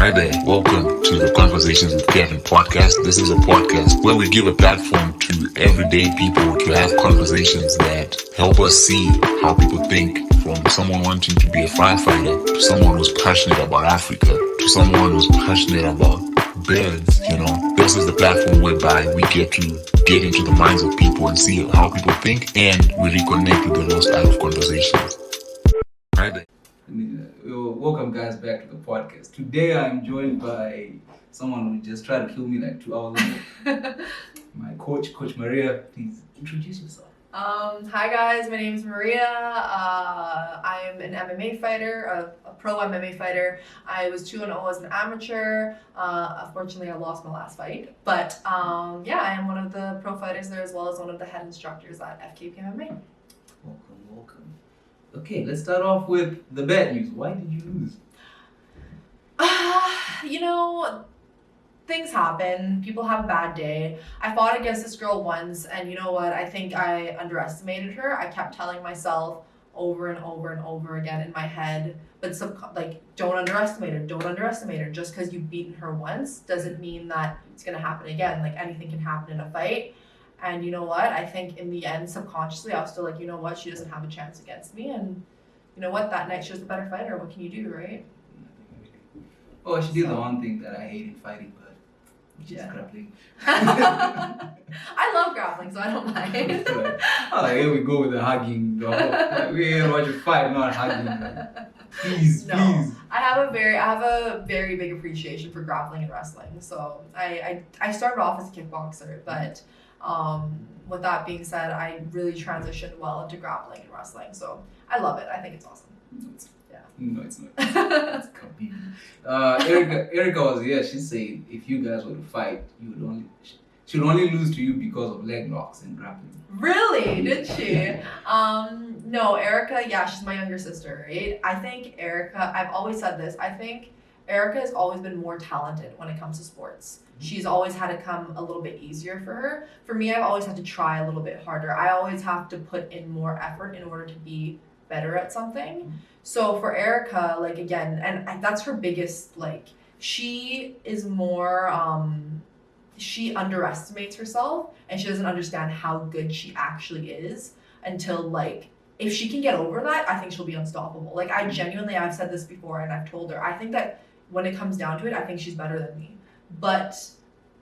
Hi there, welcome to the Conversations with Kevin podcast. This is a podcast where we give a platform to everyday people to have conversations that help us see how people think, from someone wanting to be a firefighter, to someone who's passionate about Africa, to someone who's passionate about birds. This is the platform whereby we get to get into the minds of people and see how people think, and we reconnect with those type of conversations. Hi there. Welcome guys back to the podcast. Today I'm joined by someone who just tried to kill me like 2 hours ago. My Coach Maria. Please introduce yourself. Hi guys, my name is Maria. I'm an MMA fighter, a pro MMA fighter. I was 2-0 as an amateur. Unfortunately, I lost my last fight. But I am one of the pro fighters there, as well as one of the head instructors at FKP MMA. Welcome. Okay, let's start off with the bad news. Why did you lose? Things happen. People have a bad day. I fought against this girl once, and you know what? I think I underestimated her. I kept telling myself over and over and over again in my head, but don't underestimate her. Don't underestimate her. Just because you've beaten her once doesn't mean that it's gonna happen again. Like, anything can happen in a fight. And you know what? I think in the end, subconsciously, I was still like, you know what? She doesn't have a chance against me. And you know what? That night, she was the better fighter. What can you do, right? Oh, she did the one thing that I hate in fighting, but which is grappling. I love grappling, so I don't mind. Here we go with the hugging. We're here to watch a fight, not hugging. Please. I have a very big appreciation for grappling and wrestling. So I started off as a kickboxer, but with that being said, I really transitioned well into grappling and wrestling. So I love it. I think it's awesome. No, it's not. It's convenient. Erica was here. She said if you guys were to fight, she would only lose to you because of leg locks and grappling. Really? Did she? No, Erica, she's my younger sister, right? I think Erica, I've always said this, I think Erica has always been more talented when it comes to sports. She's always had it come a little bit easier for her. For me, I've always had to try a little bit harder. I always have to put in more effort in order to be better at something. So for Erica, that's her biggest, she is more, she underestimates herself, and she doesn't understand how good she actually is until, if she can get over that, I think she'll be unstoppable. I've said this before, and I've told her, I think that when it comes down to it, I think she's better than me. But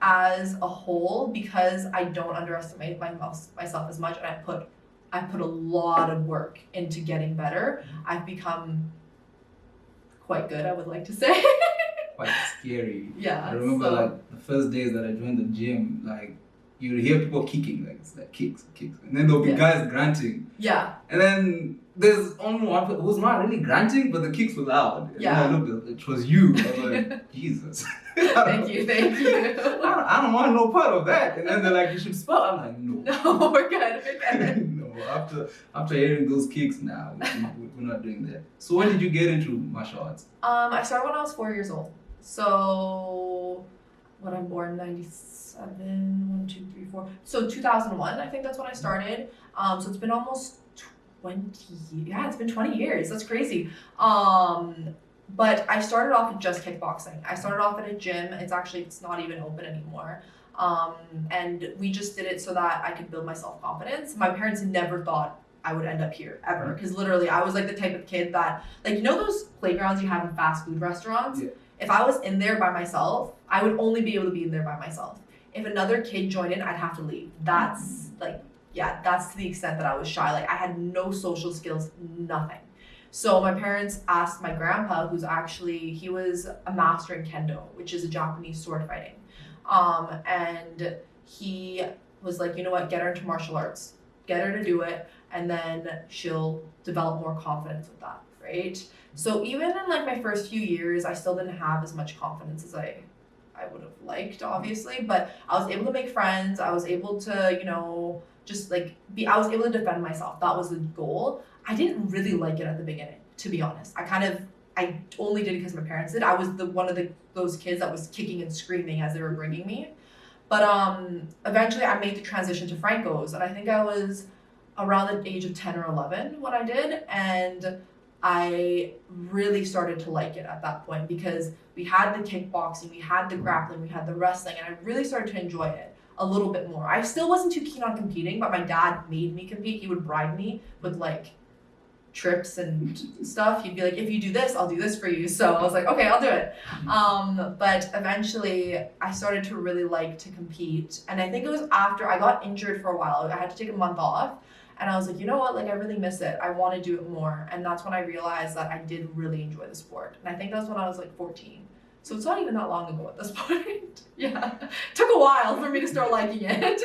as a whole, because I don't underestimate myself as much, and I put a lot of work into getting better, I've become quite good, I would like to say. Quite scary. Yeah. I remember the first days that I joined the gym, you would hear people kicking, it's like kicks. And then there'll be guys grunting. Yeah. And then there's only one who was not really grunting, but the kicks were loud. And I looked, it was you. I was like, Jesus. Thank you. I don't want no part of that. And then they're like, you should spell. I'm like, no. No, we're good. No, after hearing those kicks, now we're not doing that. So when did you get into martial arts? I started when I was 4 years old. So when I'm born, 97, 1, 2, 3, 4. So 2001, I think that's when I started. So it's been almost 20 years. That's crazy. But I started off with just kickboxing. I started off at a gym. It's not even open anymore. And we just did it so that I could build my self-confidence. My parents never thought I would end up here, ever. Because literally, I was the type of kid that, those playgrounds you have in fast food restaurants? Yeah. If I was in there by myself, I would only be able to be in there by myself. If another kid joined in, I'd have to leave. That's that's to the extent that I was shy. I had no social skills, nothing. So my parents asked my grandpa, he was a master in kendo, which is a Japanese sword fighting. And he was like, you know what, get her into martial arts, get her to do it, and then she'll develop more confidence with that, right? So even in my first few years, I still didn't have as much confidence as I would have liked, obviously, but I was able to make friends. I was able to, I was able to defend myself. That was the goal. I didn't really like it at the beginning, to be honest. I only did it because my parents did. I was one of those kids that was kicking and screaming as they were bringing me. But eventually I made the transition to Franco's, and I think I was around the age of 10 or 11 when I did, and I really started to like it at that point because we had the kickboxing, we had the grappling, we had the wrestling, and I really started to enjoy it a little bit more. I still wasn't too keen on competing, but my dad made me compete. He would bribe me with like trips and stuff. He'd be like, if you do this, I'll do this for you. So I was like, okay, I'll do it. But eventually I started to really like to compete. And I think it was after I got injured for a while. I had to take a month off. And I was like, you know what? Like, I really miss it. I want to do it more. And that's when I realized that I did really enjoy the sport. And I think that was when I was like 14. So it's not even that long ago at this point. Yeah. It took a while for me to start liking it.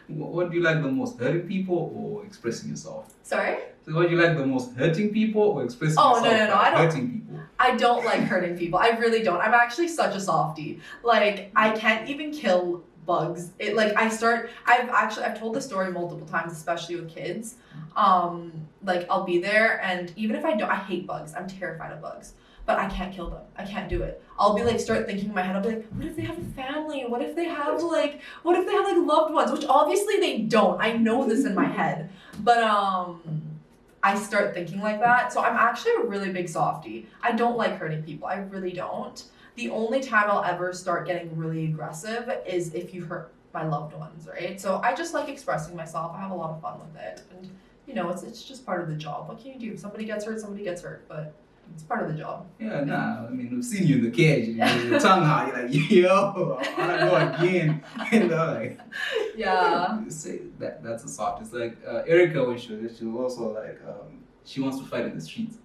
What do you like the most, hurting people or expressing yourself? Sorry? So what do you like the most, hurting people or expressing yourself? No. I don't. Hurting people. I don't like hurting people. I really don't. I'm actually such a softie. Like, I can't even kill bugs. I've told this story multiple times, especially with kids. Like, I'll be there, and even if I hate bugs. I'm terrified of bugs. But I can't kill them. I can't do it. I'll be like, start thinking in my head, I'll be like, what if they have a family? What if they have like loved ones? Which obviously they don't. I know this in my head. But I start thinking like that. So I'm actually a really big softie. I don't like hurting people. I really don't. The only time I'll ever start getting really aggressive is if you hurt my loved ones, right? So I just like expressing myself. I have a lot of fun with it. And you know, it's just part of the job. What can you do? If somebody gets hurt, somebody gets hurt. But it's part of the job. Yeah, nah. I mean, I've seen you in the cage. You know, your tongue out. You're like, yo, I wanna go again. You know, like. Yeah. Say that's a soft. It's like Erica when she was also like she wants to fight in the streets.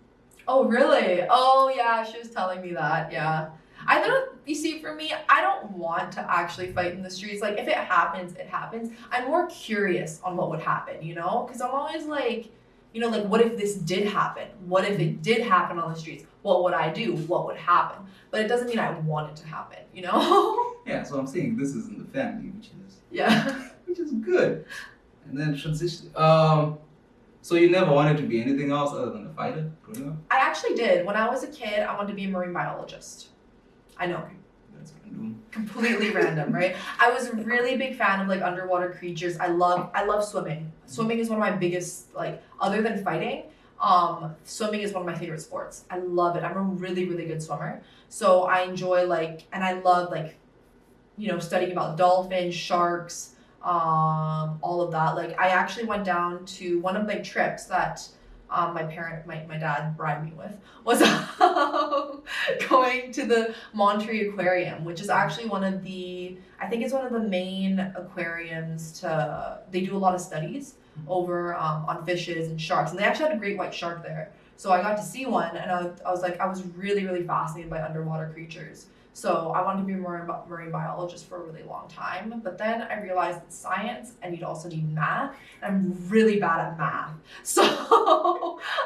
Oh really? Oh yeah, she was telling me that. Yeah. I don't. You see, for me, I don't want to actually fight in the streets. Like, if it happens, it happens. I'm more curious on what would happen. You know, because I'm always like. You know, like, what if this did happen? What if it did happen on the streets? What would I do? What would happen? But it doesn't mean I want it to happen, you know? Yeah, so I'm saying this is in the family, which is good. And then transition. So you never wanted to be anything else other than a fighter growing up? I actually did. When I was a kid, I wanted to be a marine biologist. I know. That's random. Completely random, right? I was a really big fan of like underwater creatures. I love swimming. Swimming is one of my biggest, like, other than fighting, swimming is one of my favorite sports. I love it. I'm a really, really good swimmer. So I enjoy and I love you know, studying about dolphins, sharks, all of that. Like, I actually went down to one of my trips that my dad bribed me with, was going to the Monterey Aquarium, which is actually I think it's one of the main aquariums they do a lot of studies over on fishes and sharks, and they actually had a great white shark there. So I got to see one, and I was really, really fascinated by underwater creatures. So I wanted to be a marine biologist for a really long time, but then I realized it's science and you'd also need math, and I'm really bad at math. So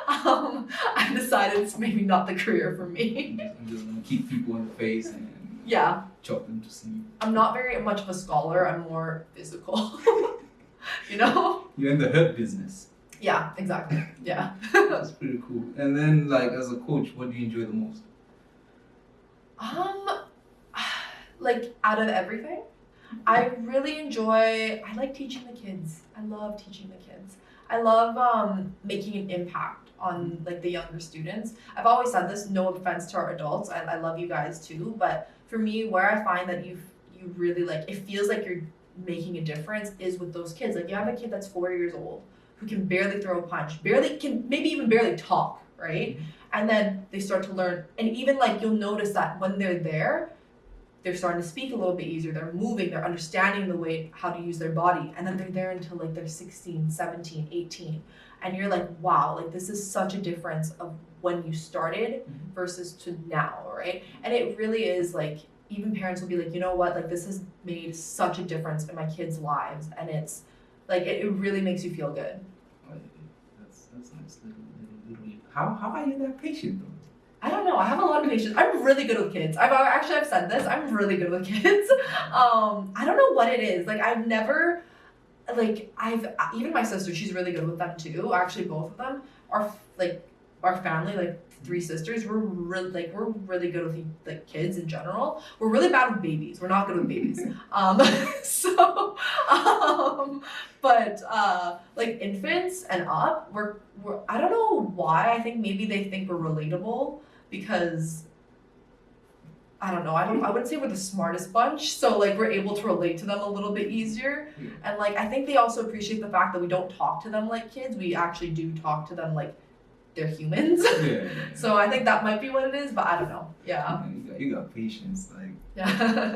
I decided it's maybe not the career for me. I'm just gonna keep people in the face and yeah, chop them to sleep. I'm not very much of a scholar, I'm more physical. You know? You're in the hurt business. Yeah, exactly. Yeah. That's pretty cool. And then, like, as a coach, what do you enjoy the most? Like, out of everything, I like teaching the kids. I love teaching the kids. I love making an impact on like the younger students. I've always said this, no offense to our adults. I love you guys too, but for me, where I find that you really it feels like you're making a difference is with those kids. Like, you have a kid that's 4 years old who can barely throw a punch, maybe even barely talk, right? Mm-hmm. And then they start to learn, and even you'll notice that when they're there, they're starting to speak a little bit easier, they're moving, they're understanding the way how to use their body, and then they're there until they're 16, 17, 18. And you're like, wow, this is such a difference of when you started versus to now, right? And it really is even parents will be like, you know what, this has made such a difference in my kids' lives, and it's it really makes you feel good. That's nice. Little. How are you that patient though? I don't know. I have a lot of patience. I'm really good with kids. I've said this. I'm really good with kids. I don't know what it is. I've never, even my sister, she's really good with them too. Actually, both of them are our family, like 3 sisters, we're really good with like kids in general. We're really bad with babies. We're not good with babies. So but like infants and up, we're I don't know why. I think maybe they think we're relatable because I don't know. I wouldn't say we're the smartest bunch, so like we're able to relate to them a little bit easier. Yeah. And like I think they also appreciate the fact that we don't talk to them like kids. We actually do talk to them like they're humans. Yeah. So I think that might be what it is, but I don't know. Yeah. You got patience, like, Yeah.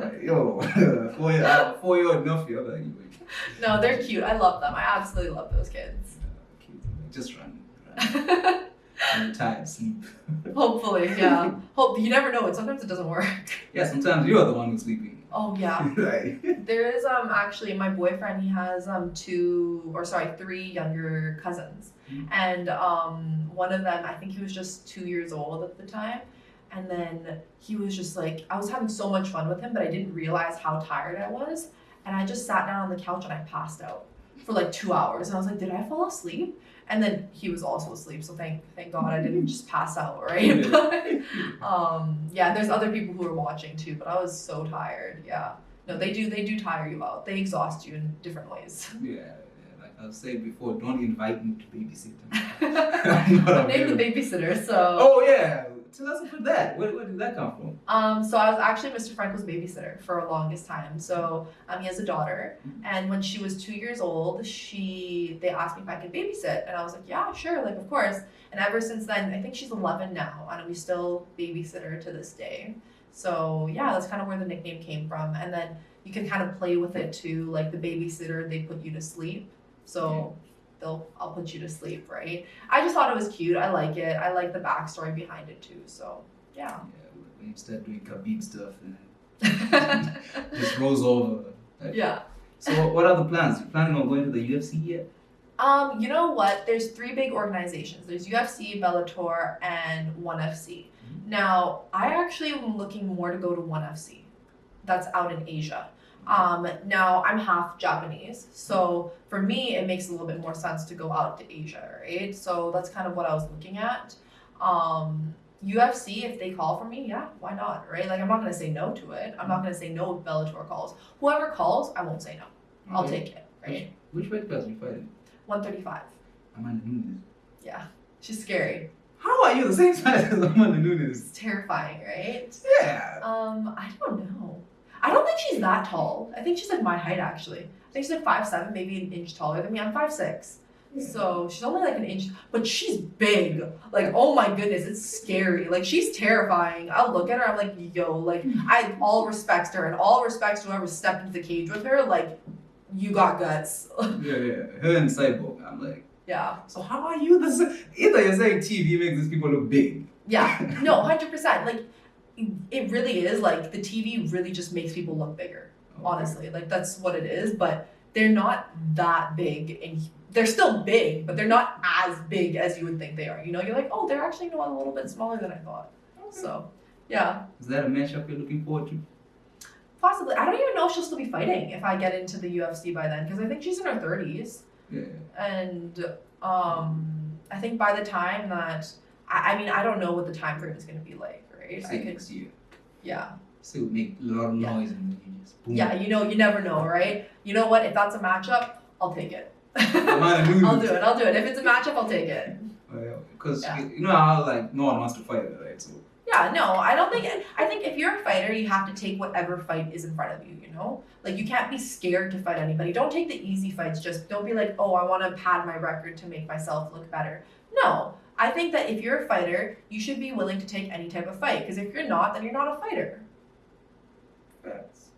like yo, 4-year-old enough, yo, like, No, they're cute. I love them. I absolutely love those kids. just run. I'm tired, sleep. Hopefully, yeah. Hope you never know it. Sometimes it doesn't work. Yeah, sometimes you're the one who's sleeping. Oh yeah. Like, There is actually my boyfriend. He has 3 younger cousins, and one of them, I think he was just 2 years old at the time, and then he was just like, I was having so much fun with him, but I didn't realize how tired I was, and I just sat down on the couch and I passed out for like 2 hours, and I was like, did I fall asleep? And then he was also asleep, so thank God I didn't just pass out, right? But yeah, there's other people who are watching too, but I was so tired. Yeah, no, they do tire you out. They exhaust you in different ways. yeah, like I've said before, don't invite me to babysit them. I'm named the babysitter, so. Oh yeah, tell us about that. Where did that come from? So I was actually Mr. Frankel's babysitter for a longest time. So he has a daughter, and when she was 2 years old, they asked me if I could babysit, and I was like, yeah, sure, like of course. And ever since then, I think she's 11 now, and we still babysit her to this day. So yeah, that's kind of where the nickname came from. And then you can kind of play with it too, like the babysitter, they put you to sleep. So I'll put you to sleep, right? I just thought it was cute. I like it. I like the backstory behind it too. So yeah. Yeah, when you start doing Khabib stuff and just rolls over. Like, Yeah. So what are the plans? You planning on going to the UFC yet? You know what? There's 3 big organizations. There's UFC, Bellator, and ONE FC. Now, I actually am looking more to go to ONE FC. That's out in Asia. Now I'm half Japanese, so for me it makes a little bit more sense to go out to Asia, right? So that's kind of what I was looking at. UFC, if they call for me, yeah, why not, right? Like I'm not gonna say no to it. I'm not gonna say no if Bellator calls. Whoever calls, I won't say no. I'll take it, right? Which weight class are you fighting? 135. Amanda Nunes. Yeah, she's scary. How are you the same size as Amanda Nunes? It's terrifying, right? Yeah. I don't know. I don't think she's that tall. I think she's like my height actually. I think she's like 5'7", maybe an inch taller than me. I'm 5'6". So she's only like an inch, but she's big. Like, oh my goodness, it's scary. Like, she's terrifying. I'll look at her, I'm like, yo, like, I all respects to her and all respects to whoever stepped into the cage with her. Like, you got guts. Yeah. Her and Cyborg. I'm like, Yeah. so how are you this? Either you're saying TV makes these people look big. Yeah. No, 100%. Like, it really is. Like, the TV really just makes people look bigger. Okay. Honestly. Like, that's what it is. But they're not that big, and they're still big, but they're not as big as you would think they are. You know, you're like, oh, they're actually a little bit smaller than I thought. Okay. So, yeah. Is that a matchup you're looking forward to? Possibly. I don't even know if she'll still be fighting if I get into the UFC by then, because I think she's in her 30s. Yeah. And I think by the time that, I mean, I don't know what the time frame is going to be like, right? Say next year. Yeah. So it would make a lot of noise and then you just boom. Yeah, you know, you never know, right? You know what? If that's a matchup, I'll take it. Amanda Nunes. I'll do it. If it's a matchup, I'll take it. Because Yeah. you know how like no one wants to fight her, right? So Yeah, no, I don't think, I think if you're a fighter, you have to take whatever fight is in front of you, you know? Like, you can't be scared to fight anybody. Don't take the easy fights, just don't be like, oh, I want to pad my record to make myself look better. No, I think that if you're a fighter, you should be willing to take any type of fight, because if you're not, then you're not a fighter. facts.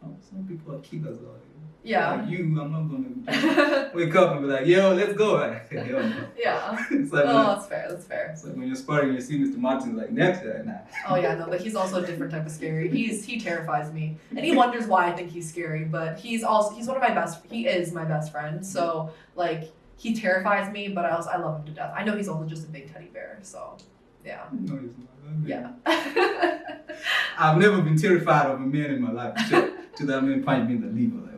Oh, some people are killers out here. Yeah. Like you, I'm not gonna wake up and be like, yo, let's go. Like, hell no. Yeah. It's like, Oh, that's fair, that's fair. it's like when you're sparring, you see Mr. Martin's like next guy, nah. Oh yeah, no, but he's also a different type of scary. He terrifies me, and he wonders why I think he's scary. But he's one of my best. He is my best friend. So like he terrifies me, but I love him to death. I know he's also just a big teddy bear. So yeah. No, he's not. Yeah. I've never been terrified of a man in my life. To that man punch me in the liver. Like,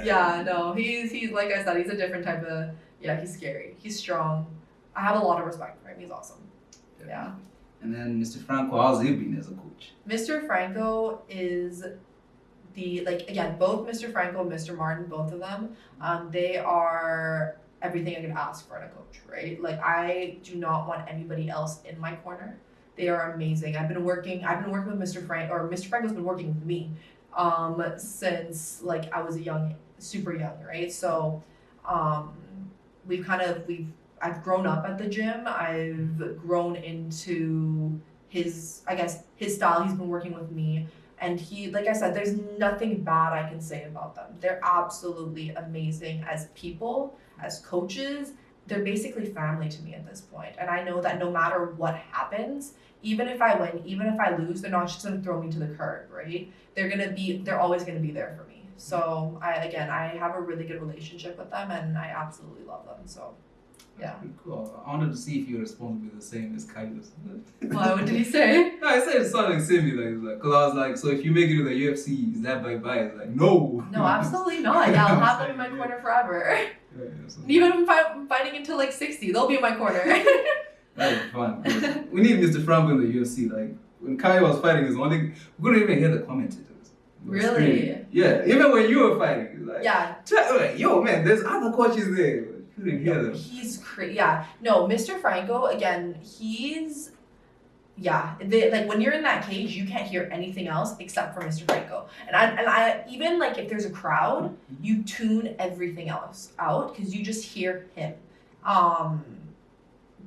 Yeah. No, he's like I said, he's a different type of. Yeah, he's scary. He's strong. I have a lot of respect for him. He's awesome. Yeah. And then Mr. Franco, how's he been as a coach? Mr. Franco is again, both Mr. Franco and Mr. Martin, both of them, they are everything I could ask for in a coach, right? Like, I do not want anybody else in my corner. They are amazing. I've been working with Mr. Franco's been working with me since like I was super young, right? So I've grown up at the gym. I've grown into his style. He's been working with me. And he, like I said, there's nothing bad I can say about them. They're absolutely amazing as people, as coaches. They're basically family to me at this point. And I know that no matter what happens, even if I win, even if I lose, they're not just going to throw me to the curb, right? They're always going to be there for me. So I have a really good relationship with them, and I absolutely love them. So yeah. Pretty cool. I wanted to see if your response would be the same as Kaido's. Why? What did he say? No, I said something similar. Because I was like, so if you make it to the UFC, is that bye-bye? It's like, no. No, absolutely not. Yeah, I'll have them in my corner forever. Yeah, so Even if I'm fighting until like 60, they'll be in my corner. that would be fun. We need Mr. Franco in the UFC. Like, when Kai was fighting, we couldn't even hear the commentators. Really? Yeah, even when you were fighting. It's like, Yeah. Like, yo, man, there's other coaches there. You couldn't hear them. He's crazy. Yeah. No, Mr. Franco, again, like when you're in that cage, you can't hear anything else except for Mr. Franco. And I even like if there's a crowd, you tune everything else out because you just hear him.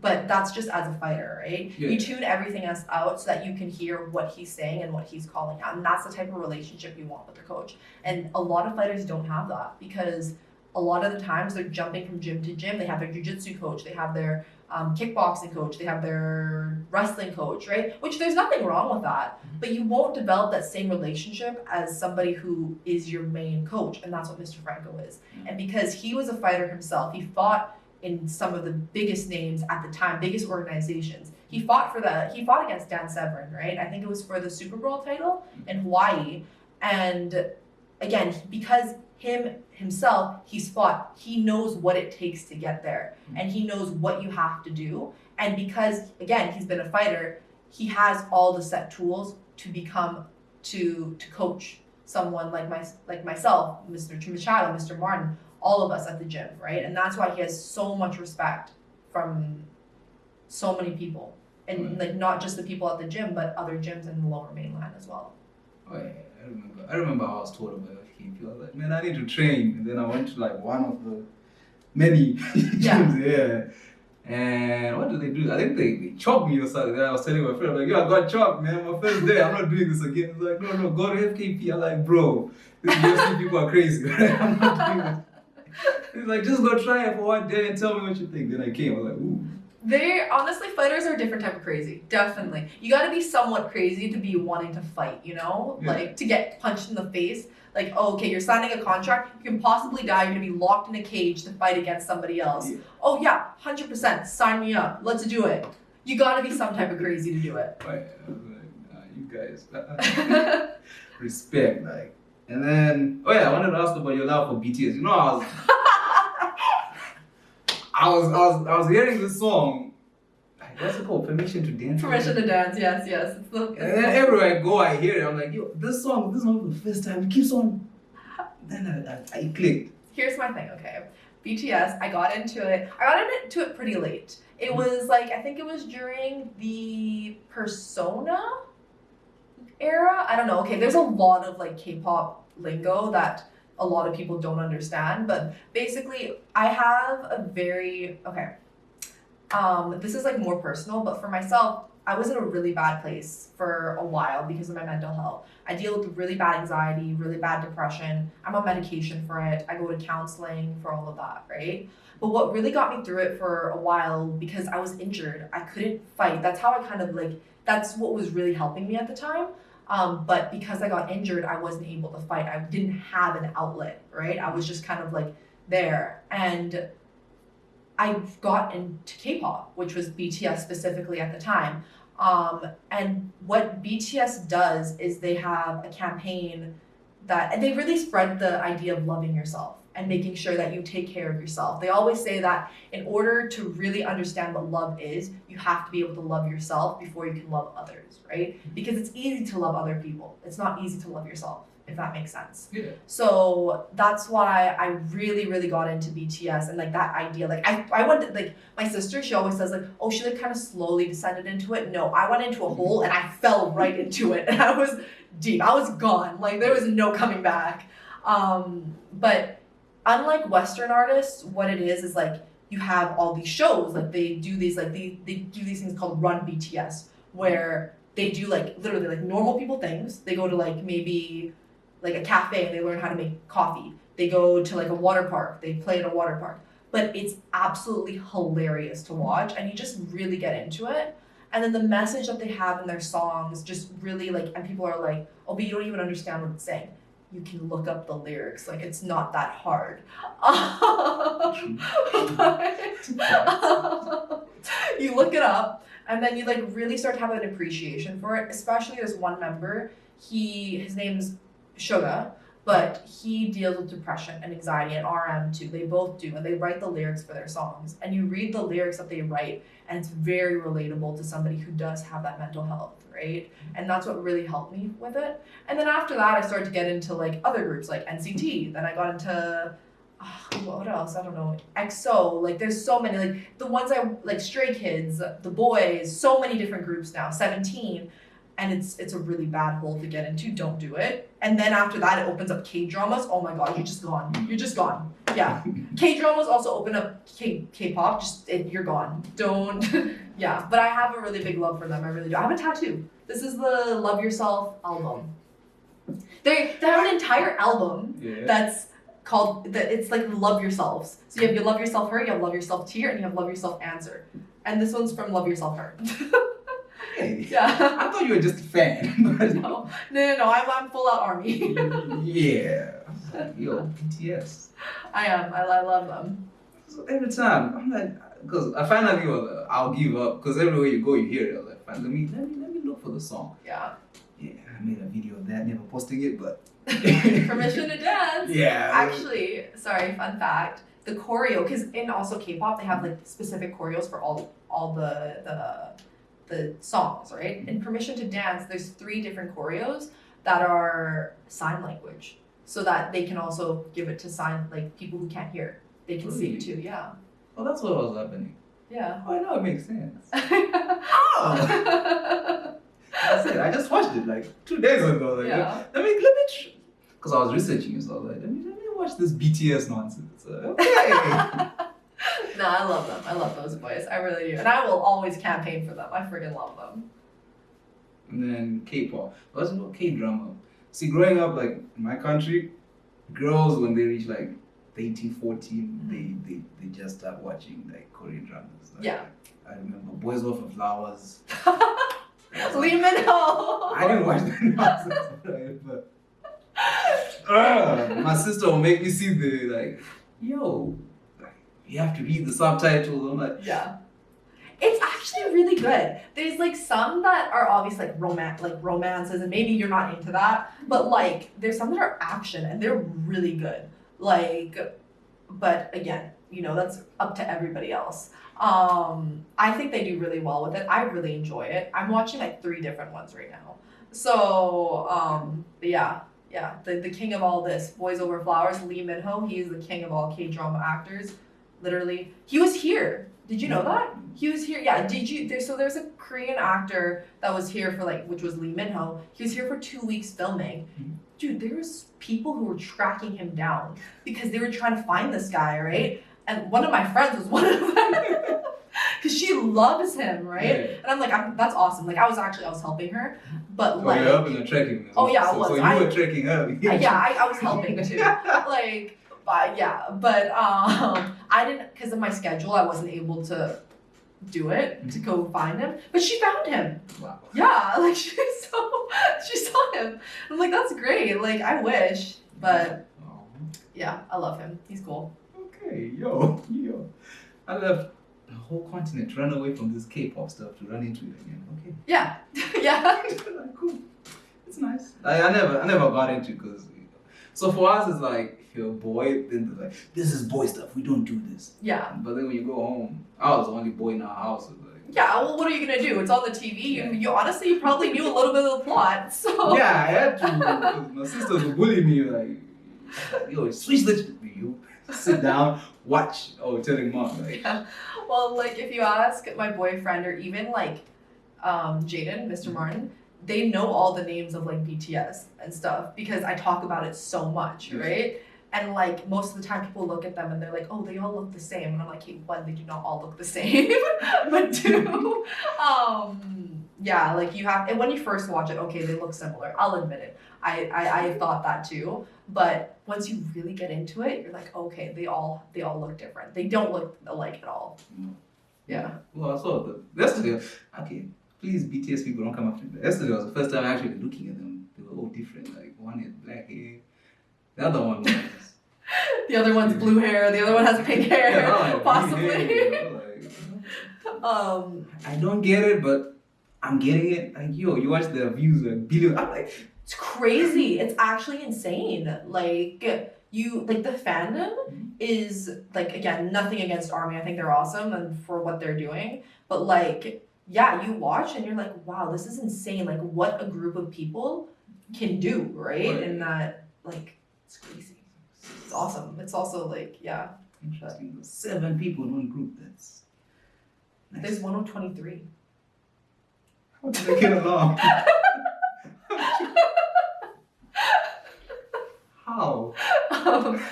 But that's just as a fighter, right? Yeah. You tune everything else out so that you can hear what he's saying and what he's calling out. And that's the type of relationship you want with your coach. And a lot of fighters don't have that because a lot of the times they're jumping from gym to gym. They have their jiu-jitsu coach, they have their kickboxing coach, they have their wrestling coach, right? Which there's nothing wrong with that, but you won't develop that same relationship as somebody who is your main coach, and that's what Mr. Franco is. And because he was a fighter himself, he fought in some of the biggest names at the time, biggest organizations. He fought against Dan Severn, right? I think it was for the Super Bowl title in Hawaii. And again, because himself, he's fought, he knows what it takes to get there, and he knows what you have to do. And because again, he's been a fighter, he has all the set tools to coach someone like myself, Mr. Machado, Mr. Martin, all of us at the gym, right? And that's why he has so much respect from so many people, and like not just the people at the gym, but other gyms in the Lower Mainland as well. Oh yeah, I remember how I was told about FKP. I was like, man, I need to train. And then I went to like one of the many gyms there. And what do? I think they chopped me or something. Then I was telling my friend, I'm like, yo, I got chopped, man. My first day, I'm not doing this again. He's like, no, go to FKP. I'm like, bro, these UFC people are crazy. I'm not doing this. He's like, just go try it for one day and tell me what you think. Then I came. I was like, ooh. Honestly, fighters are a different type of crazy. Definitely. You gotta be somewhat crazy to be wanting to fight, you know? Yeah. Like, to get punched in the face. Like, oh, okay, you're signing a contract, you can possibly die, you're gonna be locked in a cage to fight against somebody else. Yeah. Oh yeah, 100%, sign me up, let's do it. You gotta be some type of crazy to do it. Right. I was like, nah, you guys. Respect, like. And then, oh yeah, I wanted to ask about your love for BTS. You know, I was hearing this song. What's it called? Permission to Dance. Permission to Dance, yes. And then everywhere I go, I hear it. I'm like, yo, this song for the first time. It keeps on. Then I clicked. Here's my thing, okay? BTS, I got into it pretty late. It was like, I think it was during the Persona era. I don't know. Okay, there's a lot of like K-pop lingo that a lot of people don't understand, but basically I have a very, this is like more personal, but for myself, I was in a really bad place for a while because of my mental health. I deal with really bad anxiety, really bad depression. I'm on medication for it. I go to counseling for all of that, right? But what really got me through it for a while, because I was injured, I couldn't fight. That's how I kind of like, that's what was really helping me at the time. But because I got injured, I wasn't able to fight. I didn't have an outlet, right? I was just kind of like there. And I got into K-pop, which was BTS specifically at the time. And what BTS does is they have a campaign that, and they really spread the idea of loving yourself. and making sure that you take care of yourself. They always say that in order to really understand what love is, you have to be able to love yourself before you can love others, right? Because it's easy to love other people. It's not easy to love yourself, if that makes sense. Yeah. So that's why I really, really got into BTS and like that idea. Like I went to, like my sister, she always says like, oh, she like kind of slowly descended into it. No, I went into a hole and I fell right into it. And I was deep. I was gone. Like there was no coming back. But unlike Western artists, what it is like you have all these shows. Like they do these like they do these things called Run BTS, where they do like literally like normal people things. They go to like maybe like a cafe and they learn how to make coffee. They go to like a water park. They play at a water park. But it's absolutely hilarious to watch and you just really get into it. And then the message that they have in their songs just really like, and people are like, oh, but you don't even understand what it's saying. You can look up the lyrics. Like it's not that hard. You look it up and then you like really start to have an appreciation for it. Especially there's one member, his name's Suga, but he deals with depression and anxiety and RM too. They both do, and they write the lyrics for their songs. And you read the lyrics that they write, and it's very relatable to somebody who does have that mental health, right? And that's what really helped me with it. And then after that, I started to get into like other groups like NCT. Then I got into what else? I don't know. EXO. Like there's so many. Like the ones I like, Stray Kids, The Boys. So many different groups now. 17. And it's a really bad hole to get into. Don't do it. And then after that, it opens up K-dramas. Oh my God, you're just gone. You're just gone. Yeah. K-dramas also open up K-pop. You're gone. Don't. Yeah. But I have a really big love for them. I really do. I have a tattoo. This is the Love Yourself album. They have an entire album that's called, it's like Love Yourselves. So you have your Love Yourself Her, you have Love Yourself Tear, and you have Love Yourself Answer. And this one's from Love Yourself Her. Yeah. I thought you were just a fan. No, I'm full out army. Yeah. Yo, BTS. I am. I love them. So every time I'm like, because I finally was, I'll give up. Because everywhere you go, you hear it. I was like, fine, let me look for the song. Yeah. Yeah, I made a video of that, never posting it, but. Permission to dance. Yeah. Actually, sorry, fun fact. The choreo, because in also K-pop, they have like specific choreos for all the songs, right? In Permission to Dance, there's 3 different choreos that are sign language, so that they can also give it to like people who can't hear. They can see it too, yeah. Oh, that's what was happening. Yeah. Oh, I know, it makes sense. Oh! That's it. I just watched it like 2 days ago. Like, Yeah. let me, because I was researching, so I was like, let me watch this BTS nonsense. Okay. No, I love them. I love those boys. I really do. And I will always campaign for them. I freaking love them. And then K-pop. What's about K-drama? See, growing up, like, in my country, girls, when they reach, like, 13, 14, they just start watching, like, Korean dramas. Like, Yeah. I remember Boys Over Flowers. Lee Min-ho! I didn't watch that nonsense, right? But my sister will make me see the, like, yo, you have to read the subtitles. I'm like, Yeah. It's actually really good. There's like some that are obviously like romances, and maybe you're not into that, but like there's some that are action and they're really good. Like, but again, that's up to everybody else. I think they do really well with it. I really enjoy it. I'm watching like 3 different ones right now. So, yeah, the king of all this, Boys Over Flowers, Lee Min-ho, he's the king of all K-drama actors. Literally, he was here. Did you know that? He was here. Yeah. Did you? So there's a Korean actor that was here for which was Lee Min-ho. He was here for 2 weeks filming. Dude, there was people who were tracking him down because they were trying to find this guy, right? And one of my friends was one of them because she loves him, right? Yeah. And I'm like, that's awesome. Like I was helping her, but like. Oh, you're helping her trekking. Oh yeah, I was. So you were trekking her. Yeah, I was helping too. Like. But I didn't, because of my schedule, I wasn't able to do it, to go find him. But she found him. Wow. Yeah, like she saw him. I'm like, that's great. Like I wish, but yeah, I love him. He's cool. Okay, yo. I left the whole continent to run away from this K-pop stuff to run into it again. Okay. Yeah. Cool. It's nice. I never got into it because. So for us, it's like, if you're a boy, then they're like, this is boy stuff. We don't do this. Yeah. But then when you go home, I was the only boy in our house. So like, Yeah, well, what are you gonna do? It's on the TV. You honestly, you probably knew a little bit of the plot, so. Yeah, I had to. Because my sisters would bully me, like, yo, switch the. You sit down, watch. Oh, telling mom, like. Yeah. Well, like, if you ask my boyfriend or even, like, Jaden, Mr. Martin, they know all the names of, like, BTS and stuff because I talk about it so much, right? And, like, most of the time people look at them and they're like, oh, they all look the same. And I'm like, hey, one, they do not all look the same. But two, yeah, like, you have, and when you first watch it, okay, they look similar. I'll admit it. I thought that too. But once you really get into it, you're like, okay, they all look different. They don't look alike at all. Yeah. Well, I saw yesterday. Okay, please, BTS people don't come after me. Yesterday was the first time actually looking at them. They were all different. Like, one had black hair. The other one was. The other one's blue hair. The other one has pink hair. Yeah, possibly. Hair, I don't get it, but I'm getting it. Like, yo, you watch the views, like, billion. I'm like, it's crazy. It's actually insane. Like, the fandom is, like, again, nothing against ARMY. I think they're awesome and for what they're doing. But, like, yeah, you watch and you're like, wow, this is insane. Like, what a group of people can do, right? And that, like, it's crazy. It's awesome. It's also, like, yeah. Interesting. 7 people in one group. That's nice. There's one of 23. How do they get along? How?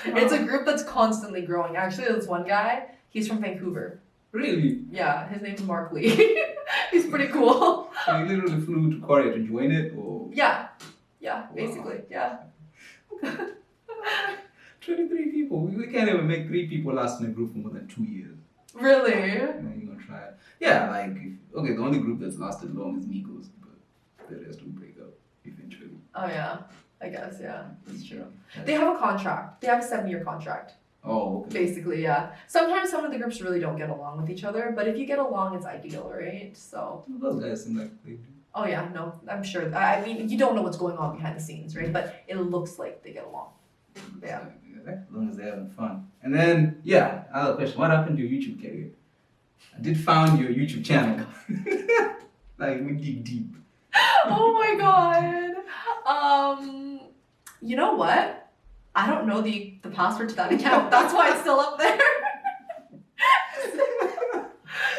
It's a group that's constantly growing. Actually, there's one guy, he's from Vancouver. Really? Yeah, his name's Mark Lee. He's pretty cool. So you literally flew to Korea to join it, or? Yeah, basically, yeah. 23 people. We can't even make 3 people last in a group for more than 2 years. Really? And you're gonna try it. Yeah, like, okay, the only group that's lasted long is Migos, but the rest will break up eventually. Oh yeah, I guess, yeah, that's true. They have a contract. They have a 7-year contract. Oh, okay. Basically, yeah. Sometimes some of the groups really don't get along with each other, but if you get along, it's ideal, right? So. Those guys seem like they do. Oh yeah, no, I'm sure. I mean, you don't know what's going on behind the scenes, right? But it looks like they get along. Yeah. As long as they're having fun. And then, yeah, another question. What happened to your YouTube career? I did found your YouTube channel. Like, we dig deep. Oh my god. You know what? I don't know the password to that account. That's why it's still up there.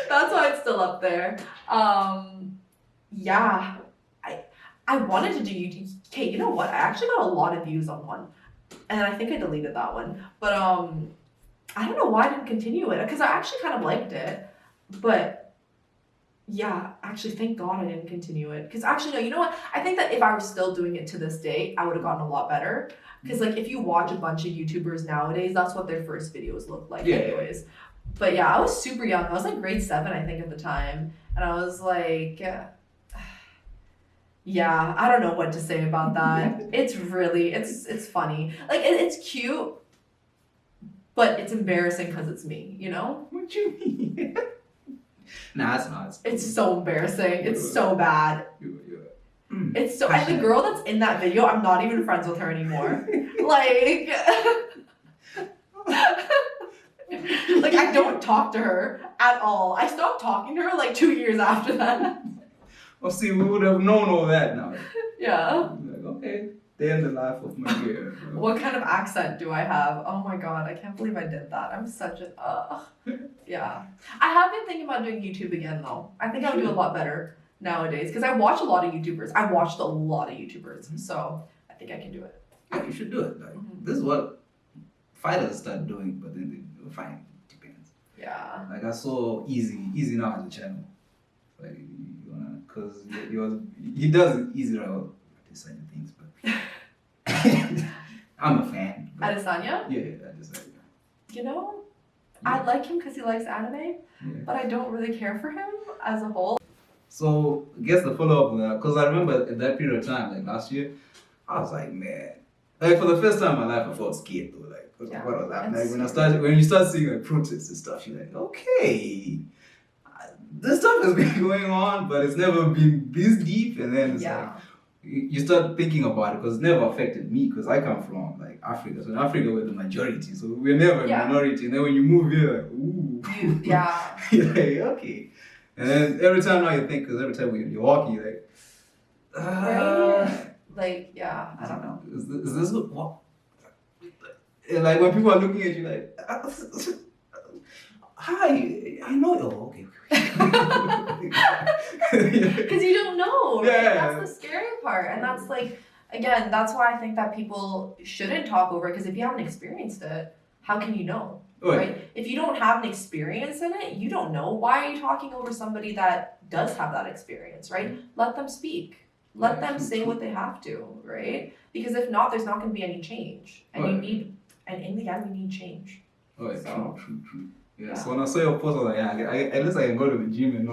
That's why it's still up there. Yeah. I wanted to do YouTube. Okay, you know what? I actually got a lot of views on one. And I think I deleted that one. But I don't know why I didn't continue it. Because I actually kind of liked it. But yeah, actually, thank God I didn't continue it. Because actually, no, you know what? I think that if I was still doing it to this day, I would have gotten a lot better. Because, like, if you watch a bunch of YouTubers nowadays, that's what their first videos look like anyways. But yeah, I was super young. I was like grade 7, I think, at the time. And I was like, yeah, I don't know what to say about that. It's really, it's funny. Like, it's cute, but it's embarrassing because it's me, you know? What you mean? Nah, it's not. It's so embarrassing. It's so bad. It's so, and the girl that's in that video, I'm not even friends with her anymore. Like, like, I don't talk to her at all. I stopped talking to her like 2 years after that. Well, see, we would have known all that now. Yeah. Like, okay, they end the life of my year. What kind of accent do I have? Oh my god, I can't believe I did that. I'm such a, yeah. I have been thinking about doing YouTube again though. I think I would do a lot better nowadays because I watch a lot of YouTubers. I watched a lot of YouTubers, so I think I can do it. Yeah, you should do it. Like, this is what fighters start doing, but then they do fine. Depends. Yeah. Like, I saw Easy now on the channel. Like, you wanna, cause he does Easy right. Decided things, but I'm a fan. Adesanya? Yeah, I decided. You know, I like him because he likes anime, but I don't really care for him as a whole. So, I guess the follow-up of that, because I remember at that period of time, like last year, I was like, man, like for the first time in my life, I felt scared though. Like, what was that? Like when you start seeing like protests and stuff, you're like, okay, this stuff has been going on, but it's never been this deep. And then it's like, you start thinking about it because it never affected me because I come from like Africa. So in Africa we're the majority, so we're never a minority. And then when you move here, like, ooh, you're like, okay. And then every time now you think, because every time you're walking, you're like, right? Like, yeah, I don't know. Is this what? And like when people are looking at you like, hi, I know. Oh, okay. Because you don't know, right? Yeah. That's the scary part. And that's like, again, that's why I think that people shouldn't talk over it, because if you haven't experienced it, how can you know? Right? If you don't have an experience in it, you don't know. Why are you talking over somebody that does have that experience, right? Let them speak. Let them say what they have to, right? Because if not, there's not going to be any change. And you need, and in the end, we need change. True. Yeah. So when I saw your post, I was like, at least I can go to the gym and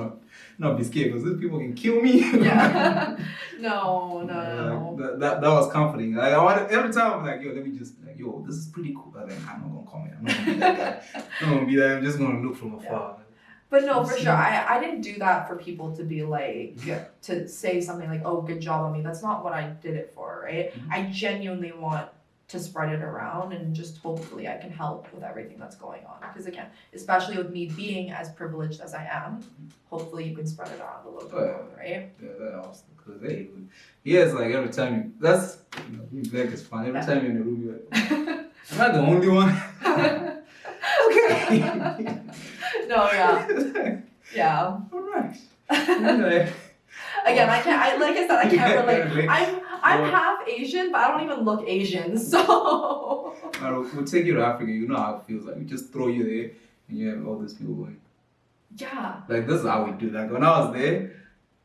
not be scared, because these people can kill me. Yeah. No. That was comforting. Like, I wanted, every time I'm like, yo, let me just like, yo, this is pretty cool. But then I'm not gonna comment. I'm not gonna be that guy. I'm not gonna be that. I'm just gonna look from afar. But no, for sure, I didn't do that for people to be like, to say something like, oh, good job on me. That's not what I did it for, right? Mm-hmm. I genuinely want to spread it around, and just hopefully I can help with everything that's going on. Because again, especially with me being as privileged as I am, hopefully you can spread it around a little bit more, right? Yeah, that awesome. Because it's like every time being black is fun. Every time you're in the room, you're like, am I the only one? Okay. No, yeah. All right. Okay. Again, like I said, I can't relate. I'm half Asian, but I don't even look Asian, so. We'll take you to Africa. You know how it feels like. We just throw you there, and you have all these people going. Yeah. Like, this is how we do. Like, when I was there,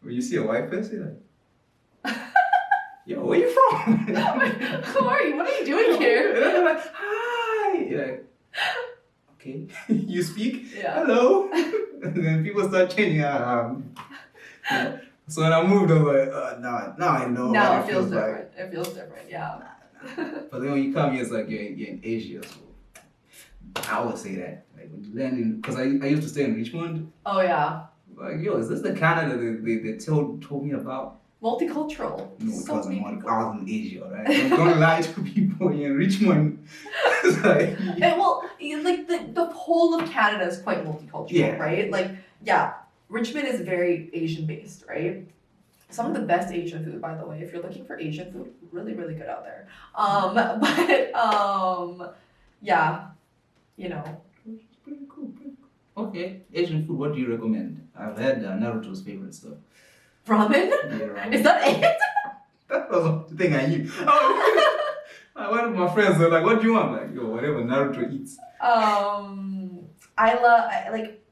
when you see a white person, you're like, yo, where you from? Who are you? What are you doing here? And then they're like, hi. You're like, okay. You speak? Yeah. Hello. And then people start changing. So when I moved, I was like, now I know. Now it feels different. It feels different, yeah. But then when you come here, it's like you're in Asia. So I always say that. Like when you land in, because I used to stay in Richmond. Oh, yeah. Like, yo, is this the Canada they told me about? Multicultural. No, So it wasn't. many I was in Asia, right? Don't lie to people. You're in Richmond. It's like, like the whole of Canada is quite multicultural, right? Like, yeah, Richmond is very Asian based, right? Some of the best Asian food, by the way. If you're looking for Asian food, really, really good out there. Yeah, you know. pretty cool. Okay, Asian food. What do you recommend? I've had Naruto's favorite stuff. Ramen? Yeah, ramen. Is that it? That was the thing I knew. One of my friends were like, what do you want? Like, yo, whatever Naruto eats.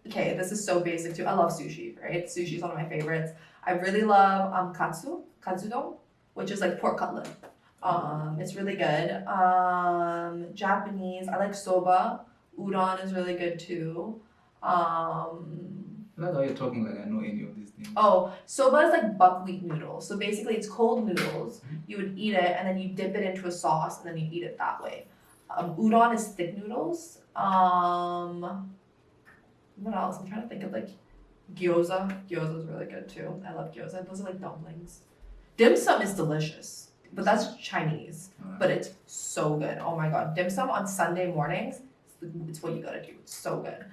Okay, this is so basic too. I love sushi, right? Sushi is one of my favorites. I really love katsudon, which is like pork cutlet. It's really good. Japanese, I like soba. Udon is really good too. I like how you're talking like I know any of these things. Oh, soba is like buckwheat noodles. So basically it's cold noodles. You would eat it and then you dip it into a sauce and then you eat it that way. Udon is thick noodles. What else? I'm trying to think of like gyoza. Gyoza is really good too. I love gyoza. Those are like dumplings. Dim sum is delicious, but that's Chinese. But it's so good. Oh my god. Dim sum on Sunday mornings, it's what you gotta do. It's so good.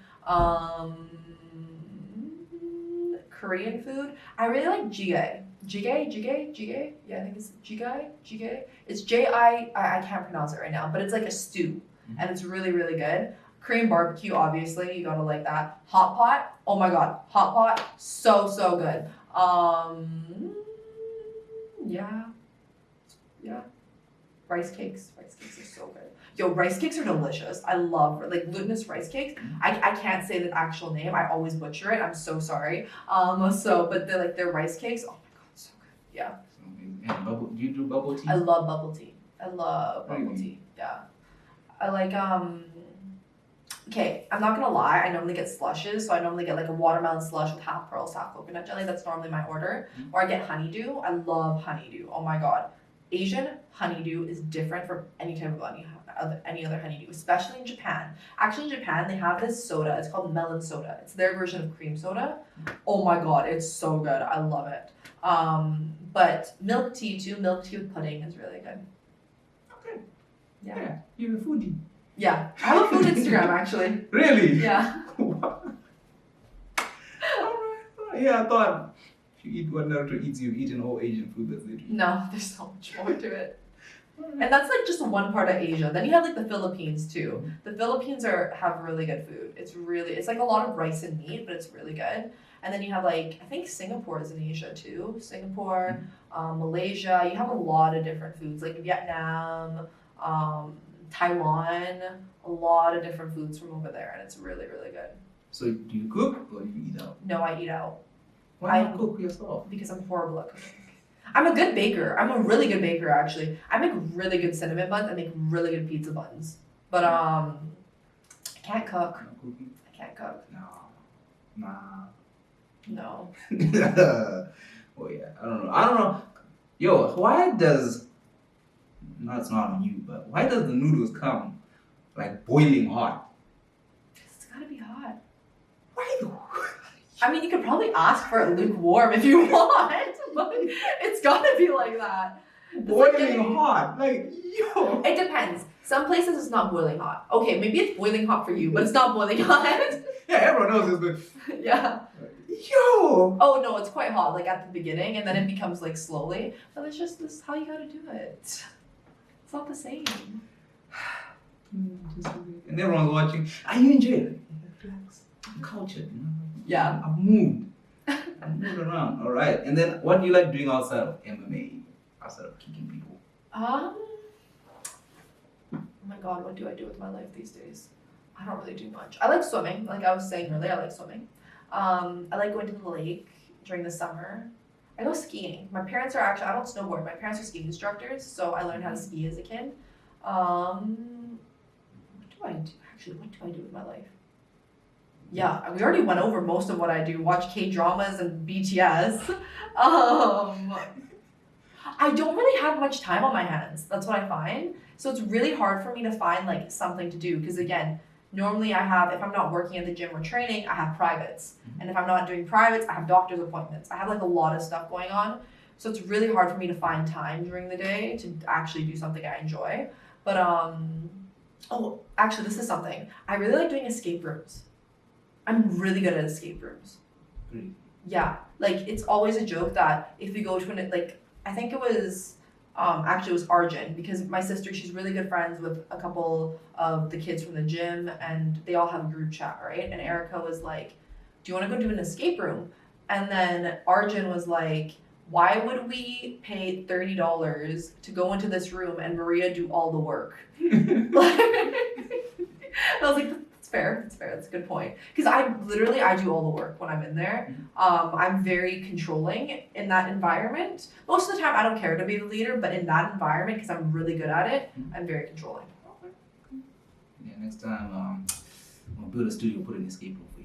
Korean food. I really like jjigae. Jjigae? Yeah, I think it's jjigae. It's I can't pronounce it right now, but it's like a stew. And it's really, really good. Korean barbecue, obviously, you gotta like that. Hot pot, oh my god, hot pot, so good. Yeah. Rice cakes are so good. Yo, rice cakes are delicious. I love like glutinous rice cakes. I can't say the actual name. I always butcher it. I'm so sorry. But they're rice cakes. Oh my god, so good. Yeah. And do you do bubble tea? I love bubble tea. Yeah. I like Okay, I'm not gonna lie, I normally get slushes, so I normally get like a watermelon slush with half pearls, half coconut jelly. That's normally my order. Or I get honeydew. I love honeydew. Oh my god. Asian honeydew is different from any type of any other honeydew, especially in Japan. Actually, in Japan, they have this soda. It's called melon soda. It's their version of cream soda. Oh my god, it's so good. I love it. But milk tea too. Milk tea with pudding is really good. Okay. Yeah. You're a foodie. Yeah. I have a food Instagram actually. Really? Yeah. Alright. Yeah, I thought if you eat what Naruto eats, you've eaten all Asian food that's literally. No, there's so much more to it. And that's like just one part of Asia. Then you have like the Philippines too. The Philippines have really good food. It's like a lot of rice and meat, but it's really good. And then you have like, I think Singapore is in Asia too. Singapore, Malaysia. You have a lot of different foods like Vietnam, Taiwan. A lot of different foods from over there, and it's really, really good. So do you cook or do you eat out? No, I eat out. Why not cook yourself? Because I'm horrible at cooking. I'm a good baker. I'm a really good baker, actually. I make really good cinnamon buns. I make really good pizza buns. But I can't cook. No cooking? I can't cook. Nah. No. Oh yeah, I don't know. Yo, why does? No, it's not on you, but why does the noodles come like boiling hot? It's gotta be hot. Why though? I mean, you could probably ask for it lukewarm if you want, but it's gotta be like that. Boiling hot, like yo. It depends. Some places it's not boiling hot. Okay, maybe it's boiling hot for you, but it's not boiling hot. Yeah, everyone knows this, but yeah. Yo. Oh no, it's quite hot, like at the beginning, and then it becomes like slowly. But it's just this how you gotta do it. It's not the same. And everyone's watching. Are you enjoying it? Relax. I'm cultured, you know. Yeah. I've moved. I've moved around. All right. And then, what do you like doing outside of MMA? Outside of kicking people? Oh my god, what do I do with my life these days? I don't really do much. I like swimming. Like I was saying earlier, I like swimming. I like going to the lake during the summer. I go skiing. My parents are actually, I don't snowboard. My parents are ski instructors, so I learned how to ski as a kid. What do I do? Actually, what do I do with my life? Yeah, we already went over most of what I do. Watch K-dramas and BTS. I don't really have much time on my hands. That's what I find. So it's really hard for me to find like something to do. Because again, normally if I'm not working at the gym or training, I have privates. And if I'm not doing privates, I have doctor's appointments. I have like a lot of stuff going on. So it's really hard for me to find time during the day to actually do something I enjoy. But, oh, actually this is something. I really like doing escape rooms. I'm really good at escape rooms. Yeah, like it's always a joke that if you go to I think it was, actually it was Arjun, because my sister, she's really good friends with a couple of the kids from the gym, and they all have a group chat, right? And Erica was like, do you want to go do an escape room? And then Arjun was like, why would we pay $30 to go into this room and Maria do all the work? I was like, that's fair, that's a good point. Because I do all the work when I'm in there. I'm very controlling in that environment. Most of the time I don't care to be the leader, but in that environment, because I'm really good at it, I'm very controlling. Yeah, next time I'm gonna build a studio, put an escape room for you.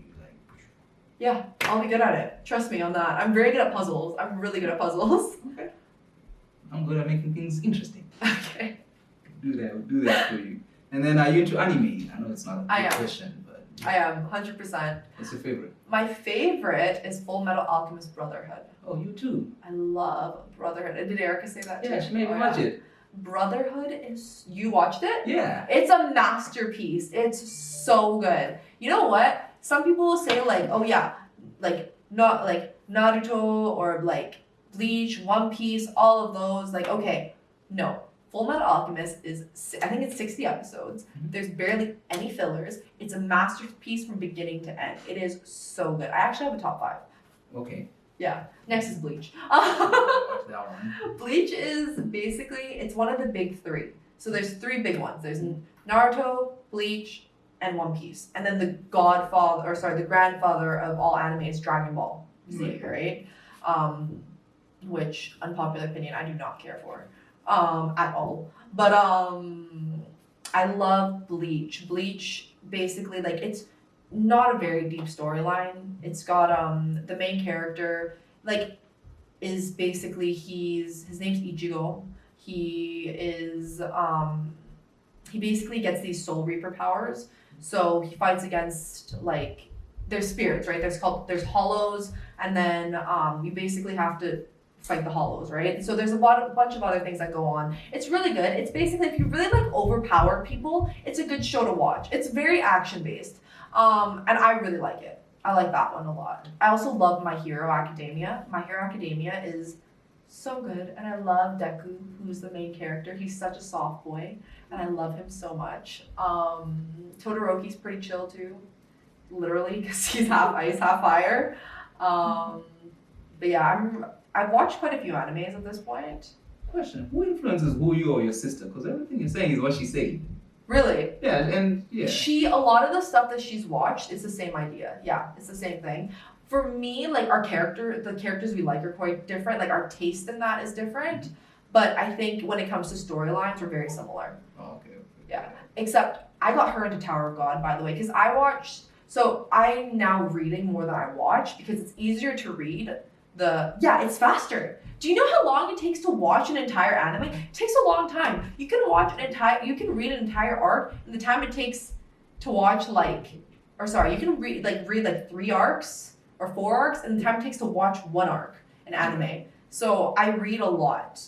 Yeah, I'll be good at it. Trust me on that. I'm very good at puzzles. I'm really good at puzzles. Okay. I'm good at making things interesting. Okay. We'll do that for you. And then are you into anime? I know it's not a big question, but I am 100%. What's your favorite? My favorite is Full Metal Alchemist Brotherhood. Oh, you too. I love Brotherhood. Did Erica say that too? Yeah, she made me watch it. Brotherhood is. You watched it? Yeah. It's a masterpiece. It's so good. You know what? Some people will say like, oh yeah, like not like Naruto or like Bleach, One Piece, all of those. Like, okay, no. Full Metal Alchemist is, I think it's 60 episodes. There's barely any fillers. It's a masterpiece from beginning to end. It is so good. I actually have a top 5. Okay. Yeah. Next is Bleach. Watch that one. Bleach is basically, it's one of the big 3. So there's 3 big ones. There's Naruto, Bleach, and One Piece. And then the grandfather of all anime is Dragon Ball Z, right? Which, unpopular opinion, I do not care for. At all. But I love Bleach. Bleach basically, like, it's not a very deep storyline. It's got the main character, like, is basically his name's Ichigo. he is he basically gets these soul reaper powers. So he fights against like there's spirits, right? There's hollows, and then you basically have to fight the hollows, right? So there's a bunch of other things that go on. It's really good. It's basically if you really like overpowered people, it's a good show to watch. It's very action based, and I really like it. I like that one a lot. I also love My Hero Academia. My Hero Academia is so good, and I love Deku, who's the main character. He's such a soft boy, and I love him so much. Todoroki's pretty chill too, literally, because he's half ice, half fire. But yeah, I've watched quite a few animes at this point. Question: who influences who you or your sister? Because everything you're saying is what she's saying. Really? Yeah, and yeah. A lot of the stuff that she's watched, it's the same idea. Yeah, it's the same thing. For me, like the characters we like are quite different. Like our taste in that is different. But I think when it comes to storylines, we're very similar. Oh, okay. Yeah. Except I got her into Tower of God, by the way, because I'm now reading more than I watch because it's easier to read. It's faster. Do you know how long it takes to watch an entire anime? It takes a long time. You can read an entire arc in the time it takes to watch you can read 3 arcs or 4 arcs in the time it takes to watch 1 arc in anime. So I read a lot.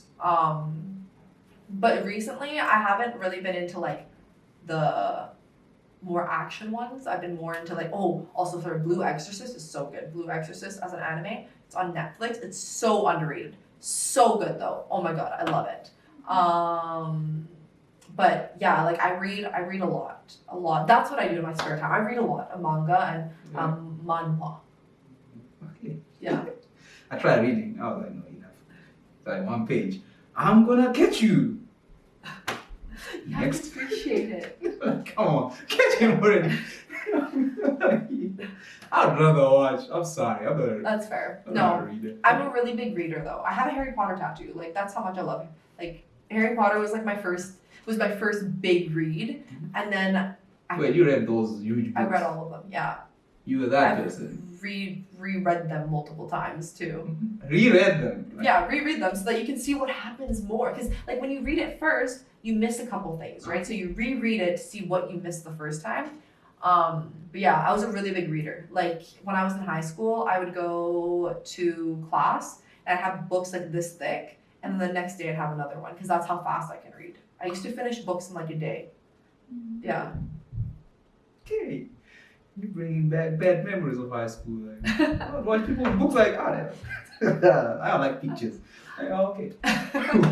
But recently I haven't really been into like the more action ones. I've been more into Blue Exorcist is so good. Blue Exorcist as an anime. It's on Netflix. It's so underrated. So good though. Oh my god, I love it. But yeah, like I read a lot. A lot. That's what I do in my spare time. I read a lot of manga and manhwa. Okay. Yeah. I tried reading. I was like, no, enough. It's like 1 page. I'm gonna get you. You have to appreciate it. Come on, catch him already. I'd rather watch. I'm sorry. That's fair. I'm No, not a reader. I'm a really big reader though. I have a Harry Potter tattoo. Like that's how much I love him. Like Harry Potter was my first big read, and then Wait, you read those huge books? I read all of them. Yeah. You were that I've person. reread them multiple times too. Reread them. Like, Yeah, reread them so that you can see what happens more. Because like when you read it first, you miss a couple things, right? So you reread it to see what you missed the first time. But yeah, I was a really big reader. Like when I was in high school, I would go to class and I'd have books like this thick, and then the next day I'd have another one because that's how fast I can read. I used to finish books in like a day. Yeah. Okay. You're bringing back bad memories of high school. Like, I would watch people's books like, I don't like pictures. Like, oh, okay.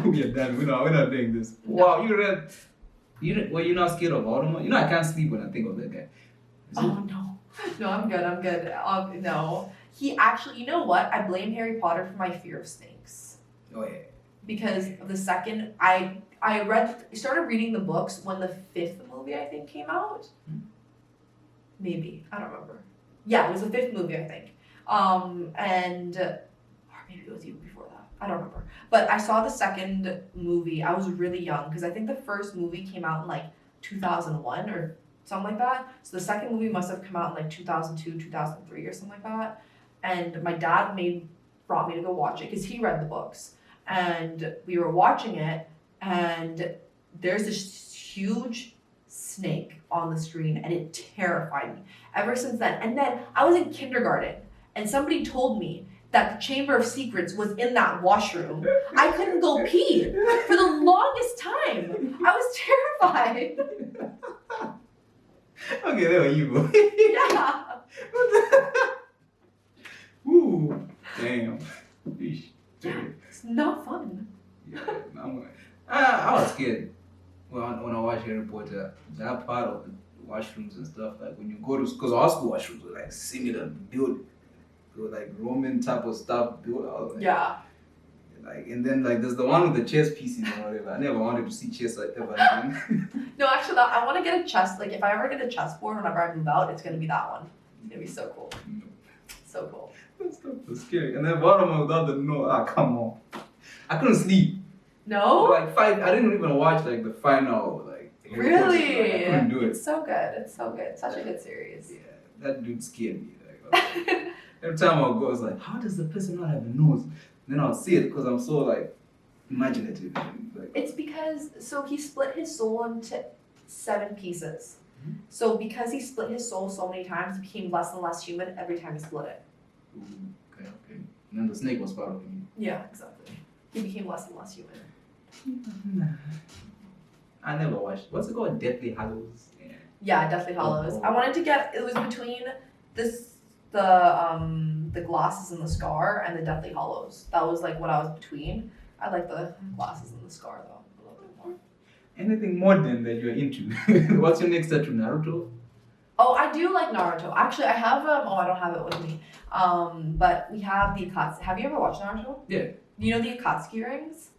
We are done. We're not doing this. No. Wow, you're not scared of Automa? You know, I can't sleep when I think of that guy. Oh no. No, I'm good. No. He actually, you know what? I blame Harry Potter for my fear of snakes. Oh, yeah. Because the second I started reading the books when the 5th movie I think came out. Maybe. I don't remember. Yeah, it was the 5th movie I think. Or maybe it was even before that. I don't remember. But I saw the second movie. I was really young because I think the first movie came out in like 2001 or something like that. So the second movie must have come out in like 2002, 2003 or something like that. And my dad brought me to go watch it because he read the books. And we were watching it, and there's this huge snake on the screen, and it terrified me ever since then. And then I was in kindergarten, and somebody told me that the Chamber of Secrets was in that washroom. I couldn't go pee for the longest time. I was terrified. Okay, they were evil. Yeah. Ooh, damn. Eesh. It's not fun. Yeah, I was scared when I watched Harry Potter. That part of the washrooms and stuff, like when you go to, because our school washrooms were like similar built, they were like Roman type of stuff built out. Like, Yeah. Like, and then like there's the one with the chess pieces or whatever. I never wanted to see chess like ever again. No, actually, I want to get a chess. Like, if I ever get a chessboard whenever I move out, it's gonna be that one. It's gonna be so cool. So cool. That stuff was scary. And then bottom without the no, come on. I couldn't sleep. No? Like I didn't even watch like the final like Harry Potter. Really? Like, I couldn't do it. It's so good. It's so good. Such a good series. Yeah, that dude scared me. Like, every time I would go, I was like, how does the person not have a nose? And then I'll see it because I'm so like imaginative. Like, It's because he split his soul into 7 pieces. Mhm. So because he split his soul so many times, he became less and less human every time he split it. ooh, okay. And then the snake was part of him. Yeah, exactly. He became less and less human. I never watched. What's it called? Deathly Hallows. Yeah. Yeah, Deathly Hallows. Oh. I wanted to get. It was between the glasses and the scar and the Deathly Hallows. That was like what I was between. I like the glasses and the scar though a little bit more. Anything modern that you're into? What's your next tattoo? Naruto? Oh, I do like Naruto. Actually, I have I don't have it with me. But we have the Akatsuki. Have you ever watched Naruto? Yeah. You know the Akatsuki rings?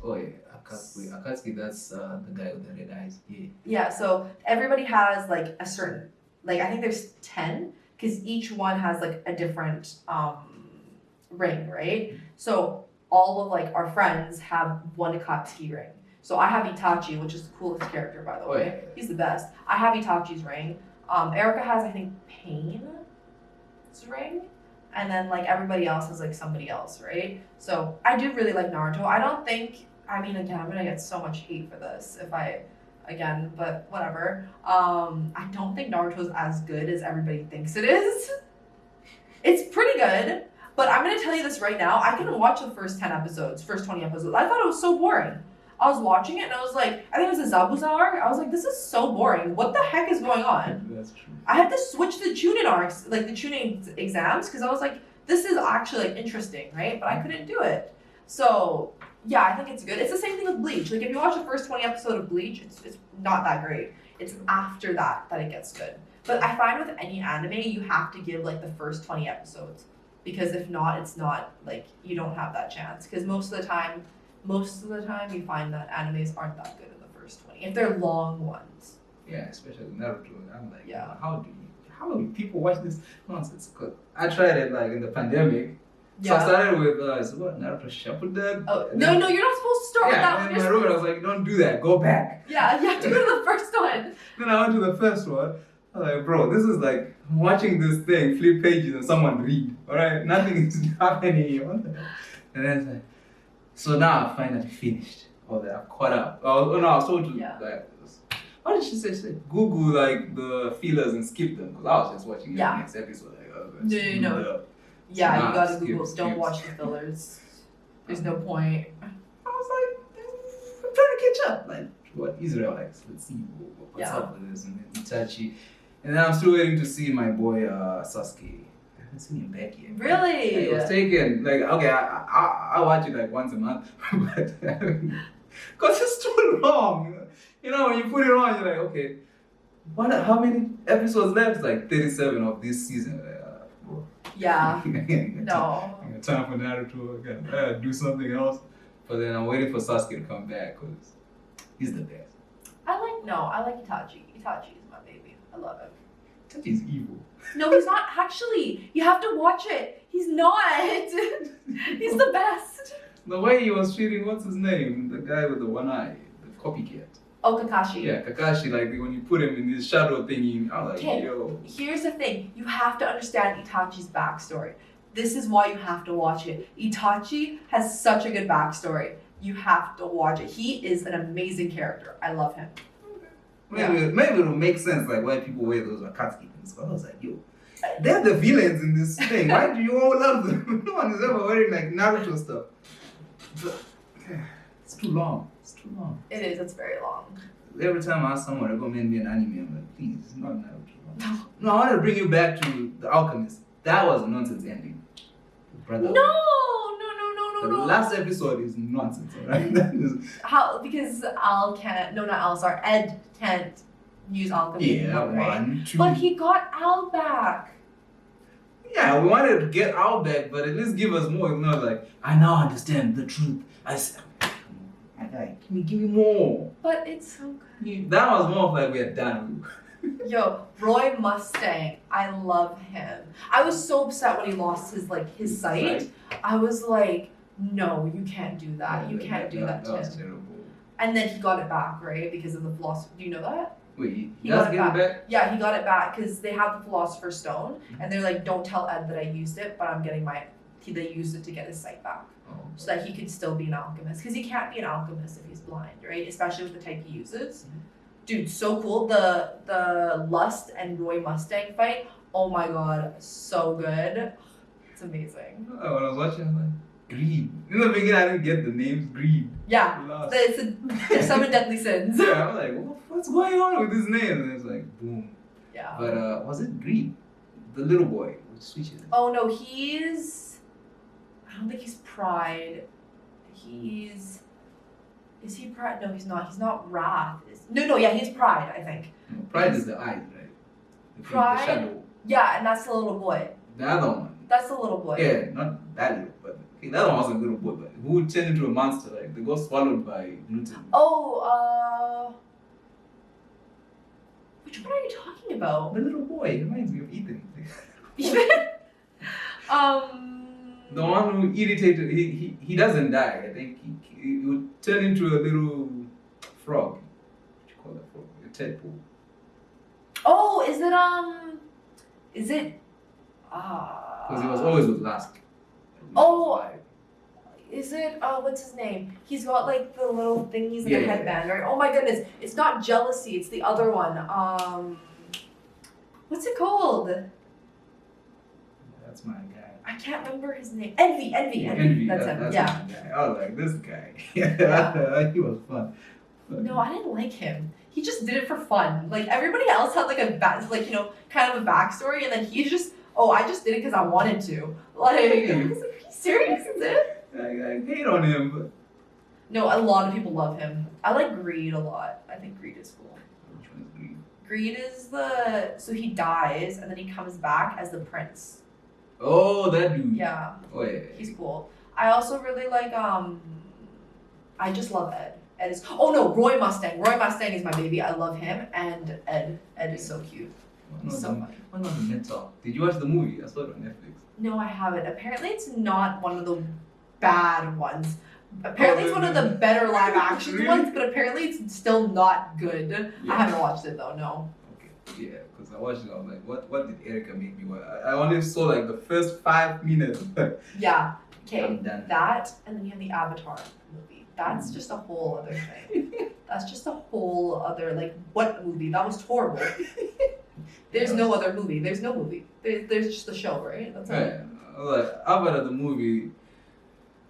Oh yeah, Akatsuki. Akatsuki, that's the guy with the red eyes. Yeah. Yeah. So everybody has like a certain I think there's 10 because each one has like a different ring, right? So all of like our friends have one Akatsuki ring. So I have Itachi, which is the coolest character by the way. yeah. He's the best. I have Itachi's ring. Erica has I think Pain's ring. And then like everybody else has like somebody else, right? So I do really like Naruto. I don't think again I'm gonna get so much hate for this but whatever. I don't think Naruto's as good as everybody thinks it is. It's pretty good, but I'm gonna tell you this right now. I couldn't watch the first 20 episodes. I thought it was so boring. I was watching it and I was like, I think it was a Zabuza arc. I was like, this is so boring. What the heck is going on? That's true. I had to switch the tuning arcs, like the tuning exams, because I was like, this is actually like interesting, right? But I couldn't do it. So yeah, I think it's good. It's the same thing with Bleach. Like if you watch the first 20 episodes of Bleach, it's not that great. It's after that it gets good. But I find with any anime, you have to give like the first 20 episodes. Because if not, it's not like you don't have that chance. Because most of the time you find that animes aren't that good in the first 20. If they're long ones. Yeah, especially Naruto. I'm like, Yeah. how do people watch this nonsense? Because I tried it like in the pandemic. So I started with Naruto Shippuden. Oh no, you're not supposed to start with that one. In my room, I was like, don't do that. Go back. Yeah, you have to go to the first one. Then I went to the first one. I was like, bro, this is like watching this thing, flip pages and someone read. Alright? Nothing is happening here. And then it's like, so now I finally finished all that. I've caught up. Oh no, I was told to like, what did she say? She said, Google like the fillers and skip them. Because I was just watching the next episode. Like, No. Yeah, So you nah, gotta Google. Don't watch the fillers. There's no point. I was like, I'm trying to catch up. Like, what Israelites? Let's see what's up with this. And then Itachi. And then I'm still waiting to see my boy Sasuke. I haven't seen him back yet. Really? It was taken, like, okay, I watch it like once a month. But, because it's too long. You know, when you put it on, you're like, okay, how many episodes left? It's like 37 of this season. Bro. Yeah. No. I got time for Naruto. I gotta do something else. But then I'm waiting for Sasuke to come back because he's the best. I like Itachi. Itachi is my baby. I love him. Itachi's evil. No, he's not actually. You have to watch it. He's not. He's the best. The way he was treating, what's his name? The guy with the one eye, the copycat. Oh, Kakashi. Yeah, Kakashi, like when you put him in this shadow thingy, I was like, yo. Here's the thing. You have to understand Itachi's backstory. This is why you have to watch it. Itachi has such a good backstory. You have to watch it. He is an amazing character. I love him. Maybe it'll make sense, like why people wear those Akatsuki things. But I was like, yo, they're the villains in this thing. Why do you all love them? No one is ever wearing like Naruto stuff. But, it's too long. It's too long. It is. It's very long. Every time I ask someone to recommend me an anime, I'm like, please, it's not Naruto. No, I want to bring you back to The Alchemist. That was a nonsense ending. Brotherhood. No. The last episode is nonsense, alright? Because Ed can't use alchemy anymore, right? 1, 2. But he got Al back. Yeah, we wanted to get Al back, but at least give us more. It's not like, I now understand the truth. Give me more. But it's so good. That was more of like we're done. Yo, Roy Mustang, I love him. I was so upset when he lost his sight. I was like, no, you can't do that. You can't do that to That was him. terrible. And then he got it back, right? Because of the philosopher. Do you know that? Wait, He does got it get it back? Yeah, he got it back because they have the Philosopher's Stone, and they're like, don't tell Ed that I used it, but I'm getting they used it to get his sight back. so that he could still be an alchemist. Because he can't be an alchemist if he's blind, right? Especially with the type he uses. Dude, so cool. The Lust and Roy Mustang fight. Oh my god, so good. It's amazing. When I was watching, I was like, Greed. In the beginning, I didn't get the names Greed. Yeah, Lust. it's 7 deadly sins. Yeah, I was like, what's going on with this name? And it's like, boom. Yeah. But was it Greed? The little boy with switches. Oh no, I don't think he's Pride. Is he Pride? No, he's not. He's not Wrath. Yeah, he's Pride, I think. No, Pride is the eyes, right? Pride? The shadow. Yeah, and that's the little boy. The other one. That's the little boy. Yeah, not that little, but okay, that one was a little boy, but who would turn into a monster, like they got swallowed by gluten. Oh, which one are you talking about? The little boy, it reminds me of Ethan. The one who irritated, he doesn't die. I think he would turn into a little frog. What do you call that frog? A tadpole. Oh, is it? Because he was always with Lask. Oh, is it? What's his name? He's got like the little thingies in the headband, right? Oh my goodness, it's not Jealousy. It's the other one. What's it called? That's my guy. I can't remember his name. Envy. That's him. That's Yeah. my guy. I was like, this guy. Yeah. He was fun. But No, I didn't like him. He just did it for fun. Like everybody else had like kind of a backstory, and then he just, I just did it because I wanted to. Like, I was like, are you serious? Is it? I hate on him, but No, a lot of people love him. I like Greed a lot. I think Greed is cool. which one is green? Greed is so he dies and then he comes back as the prince. Oh, that dude. Yeah, Oh yeah. he's cool. I also really like I just love Ed. Ed is Roy Mustang. Roy Mustang is my baby. I love him, and Ed. Ed is so cute. He's so funny. One of the mental. Did you watch the movie? I saw it on Netflix. No, I haven't. Apparently, it's not one of the bad ones. Apparently, it's one of the better live action Really? ones, but apparently, it's still not good. Yeah. I haven't watched it though. No. Okay. Yeah, because I watched it. I was like, what did Erica make me watch? I only saw like the first 5 minutes. Yeah. Okay. I'm done. That, and then you have the Avatar movie. That's just a whole other thing. That's just a whole other what movie? That was horrible. There's no other movie. There's no movie. There's just the show, right? That's Right. it. I was like, Avatar the movie.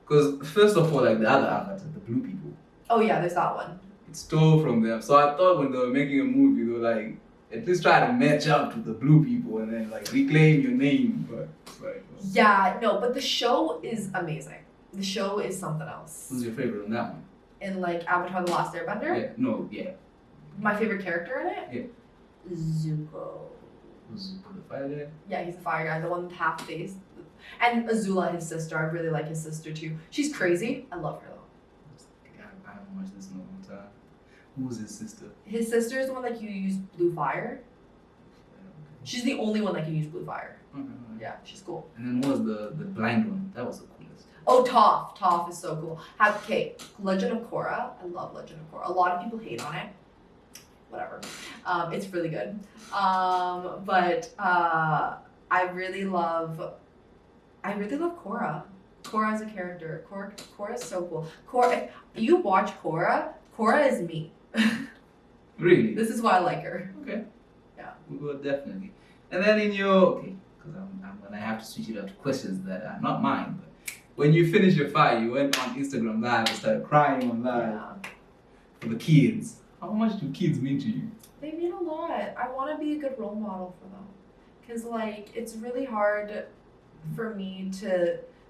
Because first of all, like the other Avatar, the blue people, Oh yeah, there's that one. it stole from them. So I thought when they were making a movie, they were like, at least try to match up to the blue people and then like reclaim your name. But it's like, Yeah, no, but the show is amazing. The show is something else. who's your favorite on that one? In Avatar: The Last Airbender, Yeah. No. Yeah. my favorite character in it, Yeah. Zuko. Who's the fire guy? Yeah, he's the fire guy, the one with half face. And Azula, his sister. I really like his sister too. She's crazy. I love her though. I haven't watched this in a long time. Who's his sister? His sister is the one that can use blue fire. She's the only one that can use blue fire. Okay. Yeah, she's cool. And then what was the blind one? That was the coolest. Oh, Toph. Toph is so cool. Legend of Korra. I love Legend of Korra. A lot of people hate on it. Whatever. It's really good. But I really love Korra. Korra as a character. Korra is so cool. Korra, if you watch Korra, Korra is me. Really? This is why I like her. Okay. Yeah. We will definitely. And then because I'm gonna have to switch it up to questions that are not mine. But when you finished your fight, you went on Instagram Live and started crying on live Yeah. for the kids. How much do kids mean to you? They mean a lot. I want to be a good role model for them. Because, it's really hard for me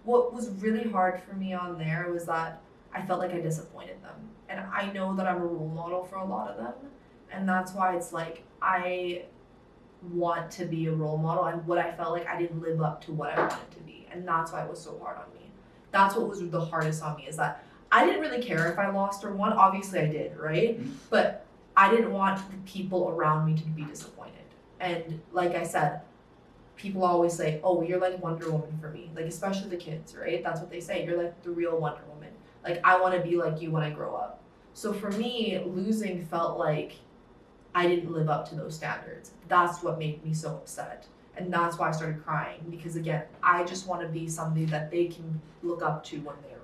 what was really hard for me on there was that I felt like I disappointed them. And I know that I'm a role model for a lot of them. And that's why it's I want to be a role model. And what I felt like I didn't live up to what I wanted to be. And that's why it was so hard on me. That's what was the hardest on me is that I didn't really care if I lost or won. Obviously I did, right? Mhm. But I didn't want the people around me to be disappointed. And like I said, people always say, oh, you're like Wonder Woman for me. Especially the kids, right? That's what they say. You're like the real Wonder Woman. I want to be like you when I grow up. So for me, losing felt like I didn't live up to those standards. That's what made me so upset. And that's why I started crying. Because again, I just want to be somebody that they can look up to when they're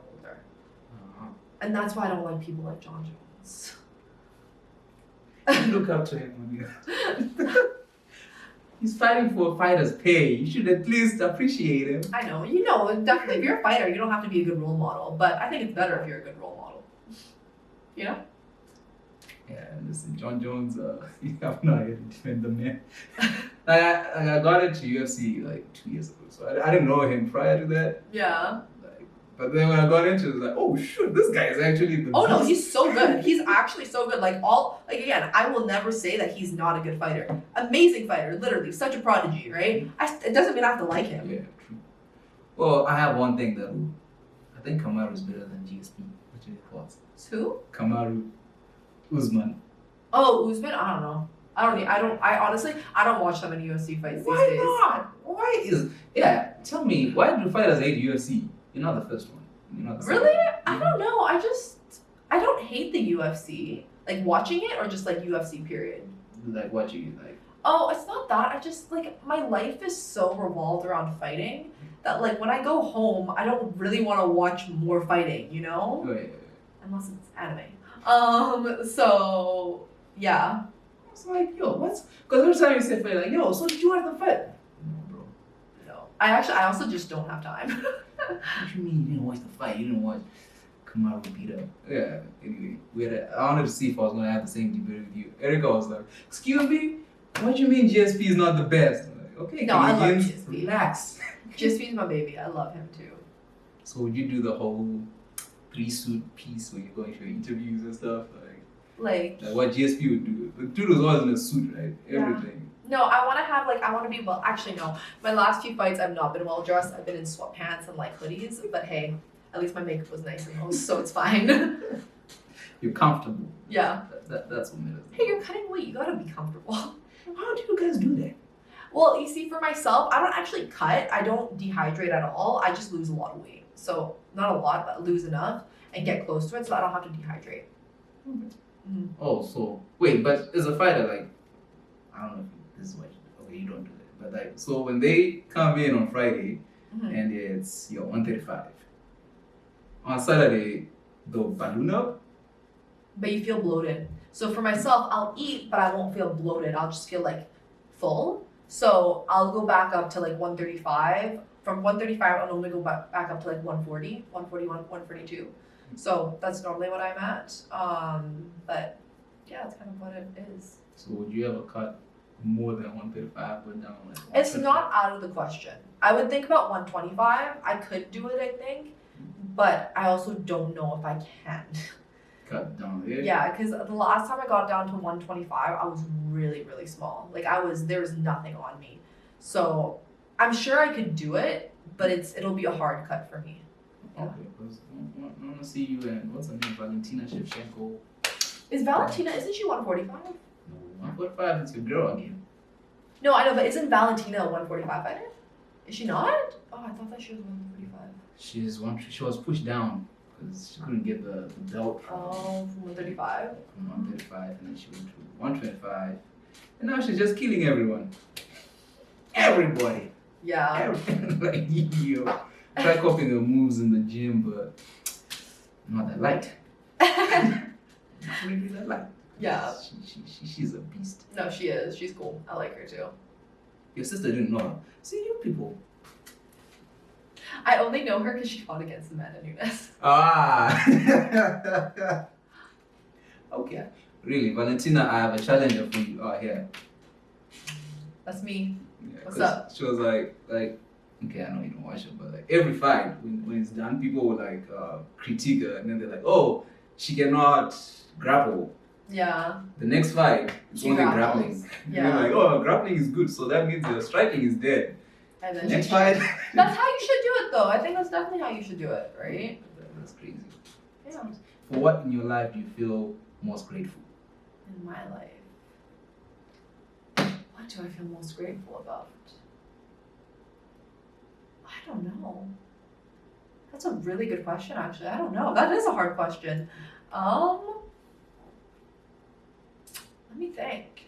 And that's why I don't like people like John Jones. You look up to him. He's fighting for fighters' pay. You should at least appreciate him. I know, you know, definitely. If you're a fighter, you don't have to be a good role model. But I think it's better if you're a good role model. You know? Yeah, listen, John Jones, you have no idea to defend the man. I got into UFC like 2 years ago, so I didn't know him prior to that. Yeah. But then when I got into it, it was like, oh shoot, this guy is actually the Oh no, best. he's so good. He's actually so good. Like again, I will never say that he's not a good fighter. Amazing fighter, literally, such a prodigy, right? It doesn't mean I have to like him. Yeah, true. Well, I have one thing though. I think Kamaru is better than GSP. What's your thoughts? Who? Kamaru Usman. Oh, Usman? I don't know. I honestly, I don't watch that many UFC fights these Why days. not? Why is tell me, why do fighters hate UFC? You're not the first one. You're not the Really? second. I don't know. I don't hate the UFC. Like watching it or just like UFC period? Like watching like Oh, it's not that. I just like my life is so revolved around fighting that like when I go home, I don't really want to watch more fighting, you know? oh, yeah. Unless it's anime. So yeah. It's like, yo, what's because every time you say fight, like, yo, so did you watch the fight? No, bro. No. I also just don't have time. What you mean you didn't watch the fight? You didn't watch Kamaru beat up. Yeah, anyway, I wanted to see if I was gonna have the same debate with you. Erica was like, excuse me? What you mean GSP is not the best? I'm like, okay, No, I love Canadians, GSP. relax. GSP's my baby. I love him too. So would you do the whole 3-suit piece when you're going for interviews and stuff? Like what GSP would do. The dude was always in a suit, right? Everything. No, I want to be well. Actually, no. My last few fights, I've not been well dressed. I've been in sweatpants and like hoodies. But hey, at least my makeup was nice and those, so it's fine. You're comfortable. Yeah. That's what matters. Hey, you're cutting weight. You gotta be comfortable. How do you guys do that? Well, you see, for myself, I don't actually cut. I don't dehydrate at all. I just lose a lot of weight. So not a lot, but lose enough and get close to it, so I don't have to dehydrate. Mm-hmm. Oh, so wait, but as a fighter, like, I don't know if this is what you don't do that, but like, so when they come in on Friday and it's 135, on Saturday they'll balloon up. But you feel bloated. So for myself, I'll eat, but I won't feel bloated. I'll just feel like full. So I'll go back up to like 135. From 135, I'll normally go back up to like 140, 142. So that's normally what I'm at. But yeah, that's kind of what it is. So would you ever cut more than 135 or down like It's not out of the question. I would think about 125. I could do it, I think. But I also don't know if I can. Cut down there? Yeah, because the last time I got down to 125, I was really, really small. Like there was nothing on me. So I'm sure I could do it, but it'll be a hard cut for me. Yeah. Okay, because I want to see you and what's her name, Valentina Shevchenko. Is Valentina, isn't she 145? No, 145 is your girl again. No, I know, but isn't Valentina a 145 fighter? Is she not? Oh, I thought that she was 145. She was pushed down because she couldn't get the belt from Oh, from 135? From 135, and then she went to 125, and now she's just killing everyone. Everybody. Yeah. Like, yo. Try copying her moves in the gym, but not that light. Not really that light. Yeah. She's a beast. No, she is. She's cool. I like her too. Your sister didn't know her. See, you people. I only know her because she fought against Amanda Nunes. Ah. Okay. Really, Valentina, I have a challenger for you out here. That's me. Yeah, What's up? She was like, okay, I know you don't watch it, but like every fight, when it's done, people will like critique her, and then they're like, oh, she cannot grapple. Yeah. The next fight, it's She only grapples. grappling. Yeah. They're like, oh, grappling is good, so that means the striking is dead. And then Next fight. That's how you should do it, though. I think that's definitely how you should do it, right? That's crazy. Yeah. For what in your life do you feel most grateful? In my life, what do I feel most grateful about? I don't know. That's a really good question, actually. I don't know. That is a hard question. Let me think.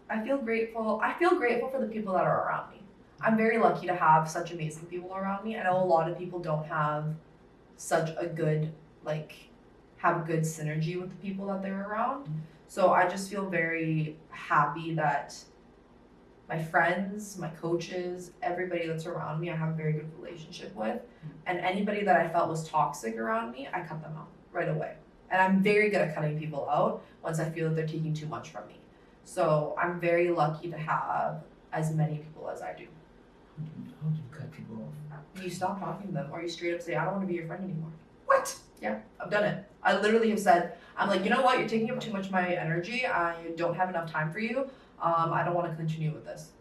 I feel grateful for the people that are around me. I'm very lucky to have such amazing people around me. I know a lot of people don't have such a good, like, have good synergy with the people that they're around. So I just feel very happy that my friends, my coaches, everybody that's around me, I have a very good relationship with. And anybody that I felt was toxic around me, I cut them out right away. And I'm very good at cutting people out once I feel that they're taking too much from me. So I'm very lucky to have as many people as I do. How do you cut people off? You stop talking to them, or you straight up say, I don't want to be your friend anymore. What? Yeah, I've done it. I literally have said, I'm like, you know what, you're taking up too much of my energy. I don't have enough time for you. I don't want to continue with this.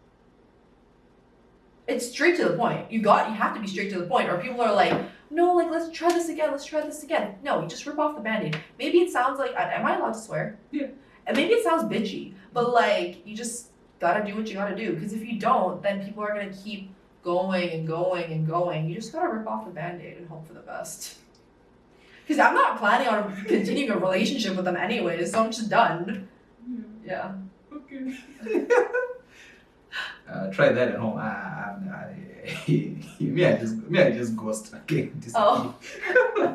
It's straight to the point. You have to be straight to the point, or people are like, no, like, let's try this again. No, you just rip off the Band-Aid. Maybe it sounds like, am I allowed to swear? Yeah. And maybe it sounds bitchy, but like, you just gotta do what you gotta do. Because if you don't, then people are gonna keep going and going and going. You just gotta rip off the Band-Aid and hope for the best. Because I'm not planning on continuing a relationship with them anyways, so I'm just done. Yeah. Okay. Try that at home. Me, I just ghost. I can't disappear. Oh.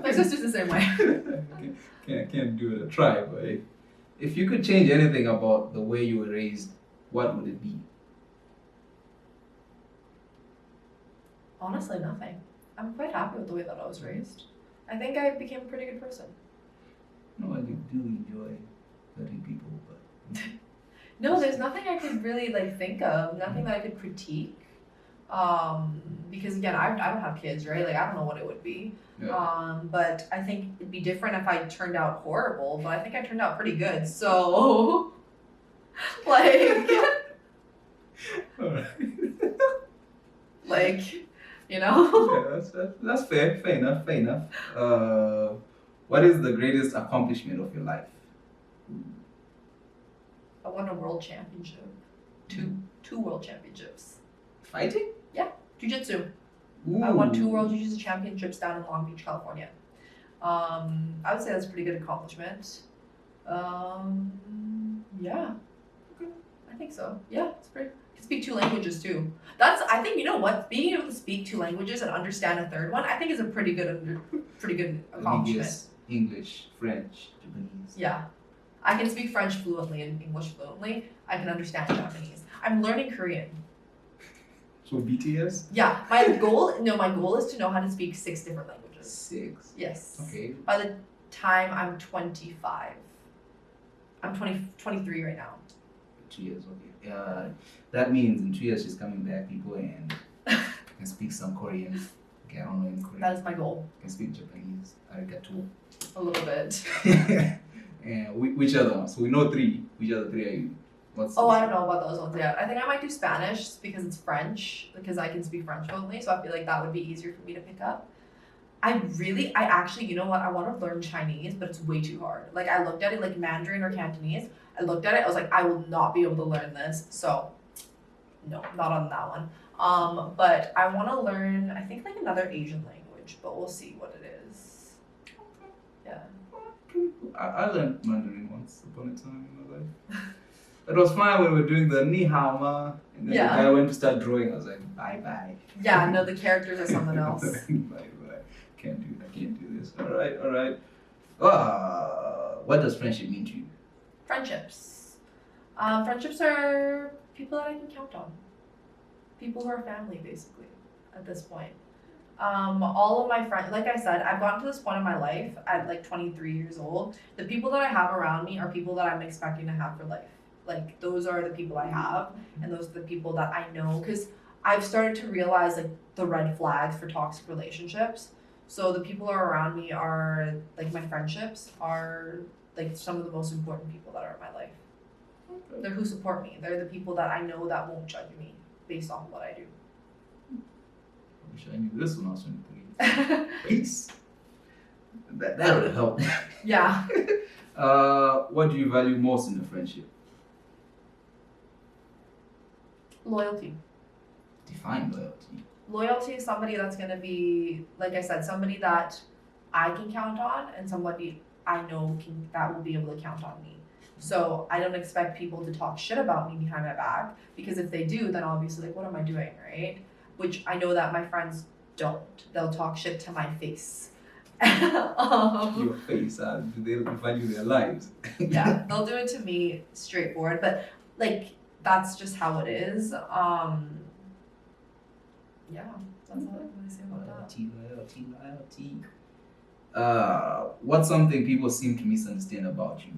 My sister's the same way. I can't do it. I try, but if you could change anything about the way you were raised, what would it be? Honestly, nothing. I'm quite happy with the way that I was raised. I think I became a pretty good person. No, I do enjoy hurting people, but No, there's nothing I could really like think of. Nothing that I could critique. Because again, I don't have kids, right? Like I don't know what it would be. yeah. But I think it'd be different if I turned out horrible. But I think I turned out pretty good. So, like, Alright. like, you know. Yeah, that's fair. Fair enough. What is the greatest accomplishment of your life? I won a world championship. Two world championships. Fighting? Jiu-jitsu. Ooh. I won 2 world jiu-jitsu championships down in Long Beach, California. I would say that's a pretty good accomplishment. Yeah. I think so. Yeah, it's pretty. I can speak 2 languages too. I think, you know what? Being able to speak 2 languages and understand a third one, I think is a pretty good accomplishment. Yes, English, French, Japanese. Yeah. I can speak French fluently and English fluently. I can understand Japanese. I'm learning Korean. So BTS? Yeah, my goal is to know how to speak 6 different languages. 6. Yes. Okay. By the time I'm 25. I'm 23 right now. 2 years, okay. That means in 2 years she's coming back, people, and can speak some Korean. Okay, I don't know any Korean. That is my goal. Can speak Japanese. Arigato. A little bit. And which other ones? So we know 3. Which other 3 are you? I don't know about those ones yet. I think I might do Spanish because it's French, because I can speak French fluently, so I feel like that would be easier for me to pick up. I actually, you know what, I want to learn Chinese, but it's way too hard. Like, I looked at it, like Mandarin or Cantonese, I looked at it, I was like, I will not be able to learn this, so no, not on that one. But I want to learn, I think, like another Asian language, but we'll see what it is. Yeah. I learned Mandarin once upon a time in my life. It was fine when we were doing the ni hao ma, and then the guy went to start drawing. I was like, bye bye. Yeah, no, the characters are something else. Bye. I can't do this. All right. What does friendship mean to you? Friendships. Friendships are people that I can count on. People who are family, basically, at this point. All of my friends, like I said, I've gotten to this point in my life at like 23 years old. The people that I have around me are people that I'm expecting to have for life. Like, those are the people I have, and those are the people that I know, because I've started to realize like the red flags for toxic relationships. So the people who are around me are, like, my friendships are like some of the most important people that are in my life. Okay. They're who support me. They're the people that I know that won't judge me based on what I do. I wish I knew this when I was 23. Peace. That would help. Yeah. What do you value most in a friendship? Loyalty. Define loyalty. Loyalty is somebody that's going to be, like I said, somebody that I can count on, and somebody I know that will be able to count on me. So I don't expect people to talk shit about me behind my back, because if they do, then obviously, like, what am I doing, right? Which I know that my friends don't. They'll talk shit to my face. Your face, do they value their lives? Yeah, they'll do it to me straightforward, but like that's just how it is. Yeah, that's all I can say about that. Loyalty. What's something people seem to misunderstand about you?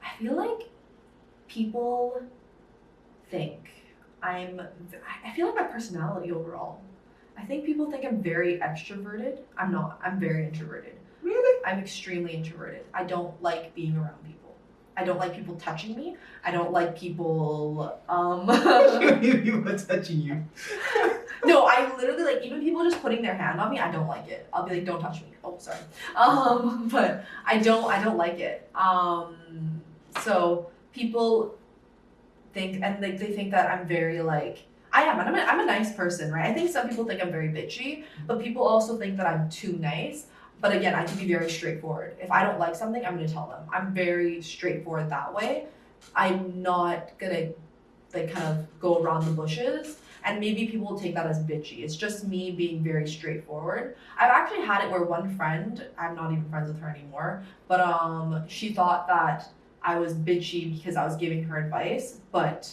I feel like people think I feel like my personality overall. I think people think I'm very extroverted. I'm not. I'm very introverted. Really? I'm extremely introverted. I don't like being around people. I don't like people touching me. I don't like people People touching you. No, I literally like even people just putting their hand on me, I don't like it. I'll be like, don't touch me. Oh, sorry. But I don't like it. So people think and like they think that I'm very like I am. And I'm a nice person, right? I think some people think I'm very bitchy, but people also think that I'm too nice. But again, I can be very straightforward. If I don't like something, I'm gonna tell them. I'm very straightforward that way. I'm not gonna like kind of go around the bushes. And maybe people will take that as bitchy. It's just me being very straightforward. I've actually had it where one friend, I'm not even friends with her anymore, but she thought that I was bitchy because I was giving her advice, but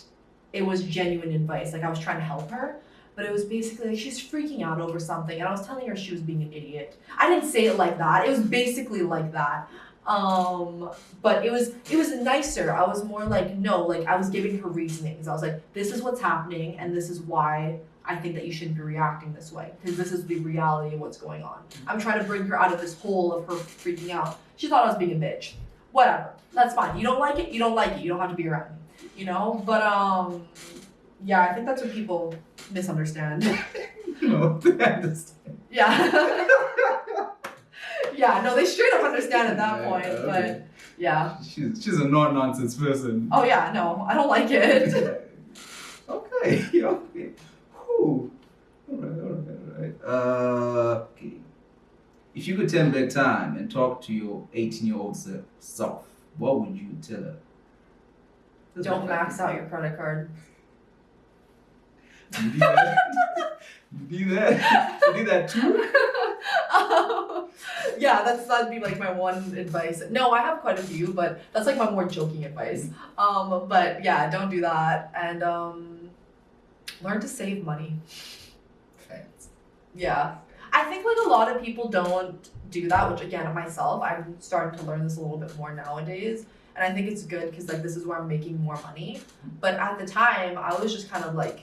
it was genuine advice. Like I was trying to help her, but it was basically like she's freaking out over something, and I was telling her she was being an idiot. I didn't say it like that. It was basically like that. But it was nicer. I was more like, no, like I was giving her reasonings. I was like, this is what's happening, and this is why I think that you shouldn't be reacting this way, because this is the reality of what's going on. I'm trying to bring her out of this hole of her freaking out. She thought I was being a bitch. Whatever. That's fine. You don't like it, you don't like it. You don't have to be around me. You know? But yeah, I think that's what people misunderstand. No, they understand. Yeah. Yeah, no, they straight up understand at that point, Okay. but yeah. She's a non-nonsense person. Oh yeah, no, I don't like it. Okay. Okay. Whew. Alright. Okay. If you could turn back time and talk to your 18-year-old self, what would you tell her? Don't max out your credit card. You do that? You do that? You do that too? Yeah, that'd be like my one advice. No, I have quite a few, but that's like my more joking advice. But yeah, don't do that, and learn to save money. Facts. Yeah, I think like a lot of people don't do that, which again, myself, I'm starting to learn this a little bit more nowadays, and I think it's good because like this is where I'm making more money. But at the time, I was just kind of like,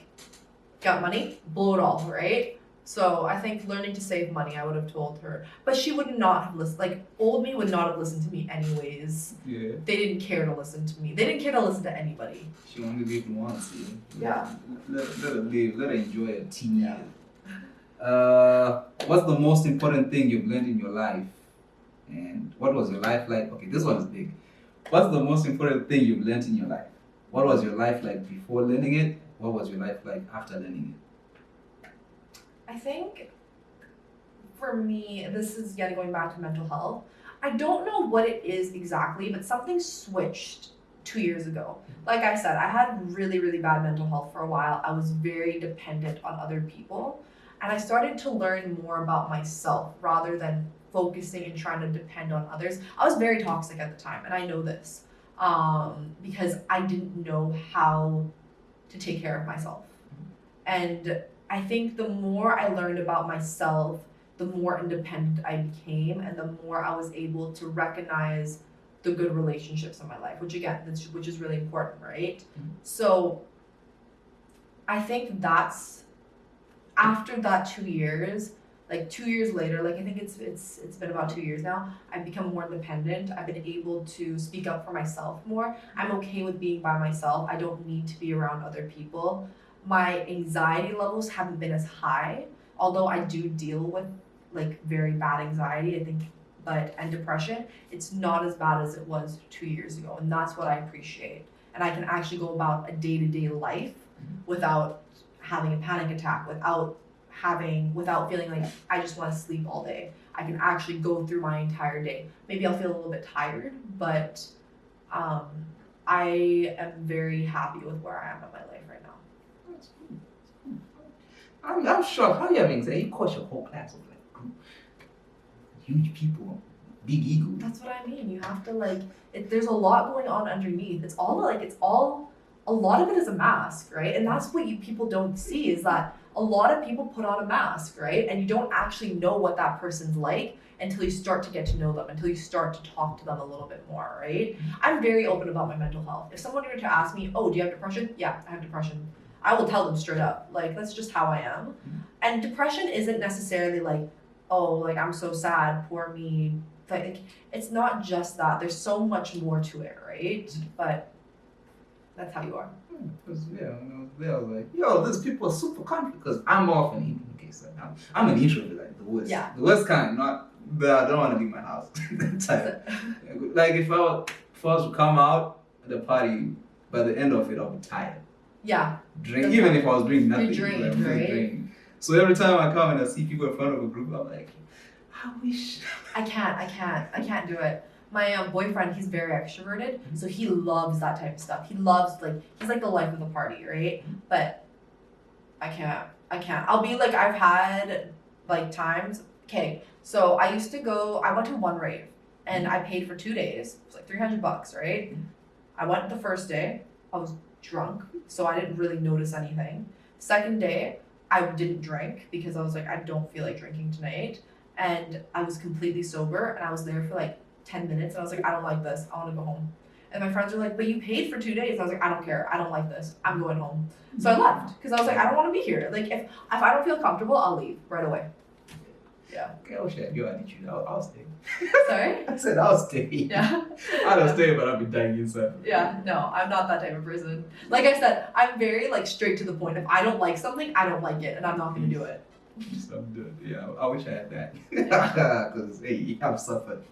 got money, blow it all, right? So I think learning to save money, I would have told her, but she would not have listened. Like old me would not have listened to me anyways. Yeah. They didn't care to listen to me. They didn't care to listen to anybody. She only lived once. Yeah. Let her live. Let her enjoy her teen years. What's the most important thing you've learned in your life? And what was your life like? Okay, this one is big. What's the most important thing you've learned in your life? What was your life like before learning it? What was your life like after learning it? I think for me, this is again going back to mental health. I don't know what it is exactly, but something switched 2 years ago. Like I said, I had really, really bad mental health for a while. I was very dependent on other people. And I started to learn more about myself rather than focusing and trying to depend on others. I was very toxic at the time, and I know this because I didn't know how to take care of myself. And I think the more I learned about myself, the more independent I became, and the more I was able to recognize the good relationships in my life, which is really important, right? Mm-hmm. So I think that's after that 2 years, like 2 years later, like I think it's been about 2 years now, I've become more independent. I've been able to speak up for myself more. I'm okay with being by myself. I don't need to be around other people. My anxiety levels haven't been as high, although I do deal with like very bad anxiety, I think, and depression. It's not as bad as it was 2 years ago, and that's what I appreciate. And I can actually go about a day-to-day life without having a panic attack, without feeling like I just want to sleep all day. I can actually go through my entire day. Maybe I'll feel a little bit tired, but I am very happy with where I am in my life right now. I'm shocked. How you have anxiety? You coach your whole class of like group, huge people, big ego. That's what I mean. You have to like. There's a lot going on underneath. It's all. A lot of it is a mask, right? And that's what people don't see is that a lot of people put on a mask, right? And you don't actually know what that person's like until you start to get to know them, until you start to talk to them a little bit more, right? I'm very open about my mental health. If someone were to ask me, oh, do you have depression? Yeah, I have depression. I will tell them straight up. Like, that's just how I am. And depression isn't necessarily like, oh, like, I'm so sad, poor me. Like, it's not just that. There's so much more to it, right? But that's how you are. Because when I was there, I was like, yo, these people are super confident. Because I'm often I'm an introvert, like the worst. Yeah. The worst kind, not that I don't want to leave my house. Type. Like if I was to come out at the party, by the end of it, I'll be tired. Yeah. Drink, even if I was drinking nothing. You're drained, right? Drained. So every time I come and I see people in front of a group, I'm like, I wish. I can't do it. My boyfriend, he's very extroverted, so he loves that type of stuff. He loves, like, he's like the life of the party, right? But I can't. I'll be like, I've had, like, times, okay, so I went to one rave, and I paid for 2 days. It was like $300, right? I went the first day, I was drunk, so I didn't really notice anything. Second day, I didn't drink, because I was like, I don't feel like drinking tonight. And I was completely sober, and I was there for, like, 10 minutes, and I was like, I don't like this, I want to go home. And my friends were like, but you paid for 2 days. And I was like, I don't care, I don't like this, I'm going home. So I left, because I was like, I don't want to be here. Like, if I don't feel comfortable, I'll leave right away. Yeah. Okay, I'll share your attitude. I'll stay. Sorry? I said I'll stay. Yeah. I don't stay, but I'll be dying inside. Yeah, no, I'm not that type of person. Like I said, I'm very, like, straight to the point. If I don't like something, I don't like it, and I'm not going to do it. So I'm good. Yeah, I wish I had that. Because, hey, I've suffered.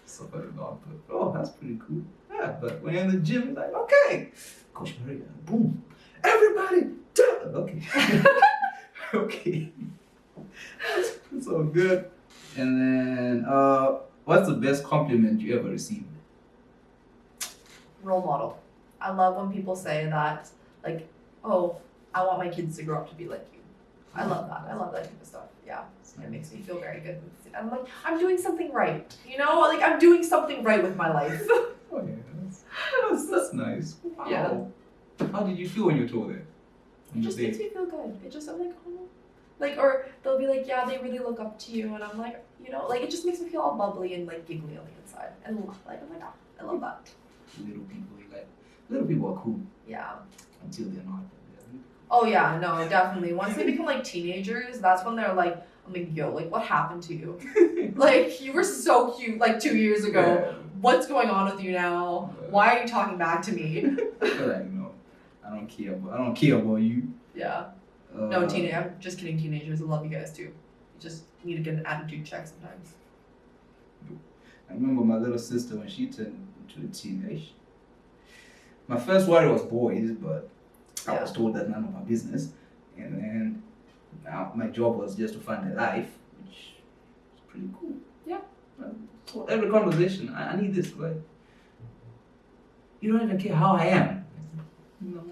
Suffered a lot. But, oh, that's pretty cool. Yeah, but when you're in the gym, it's like, okay, Coach Maria, boom. Everybody, okay. Okay. It's all good. And then, what's the best compliment you ever received? Role model. I love when people say that, like, oh, I want my kids to grow up to be like you. I love that. I love that type of stuff. Yeah. It makes me feel very good. I'm like, I'm doing something right. You know? Like, I'm doing something right with my life. Oh, yeah. That's nice. Wow. Yeah. How did you feel when you were told that? It just makes me feel good. It just, I'm like, oh. Like, or they'll be like, yeah, they really look up to you. And I'm like, you know, like, it just makes me feel all bubbly and, like, giggly on the inside. And, like, I'm like, oh, I love that. Little people are cool. Yeah. Until they're not. Oh, yeah, no, definitely. Once they become, like, teenagers, that's when they're like, I'm like, yo, like, what happened to you? Like, you were so cute, like, 2 years ago. Yeah. What's going on with you now? Why are you talking back to me? Like, no, I don't care about you. Yeah. No, I'm just kidding, teenagers. I love you guys, too. You just need to get an attitude check sometimes. I remember my little sister when she turned into a teenage. My first worry was boys, but I was told that none of my business. And then now my job was just to find a life, which is pretty cool. Yeah. So every conversation, I need this. Like, you don't even care how I am. No,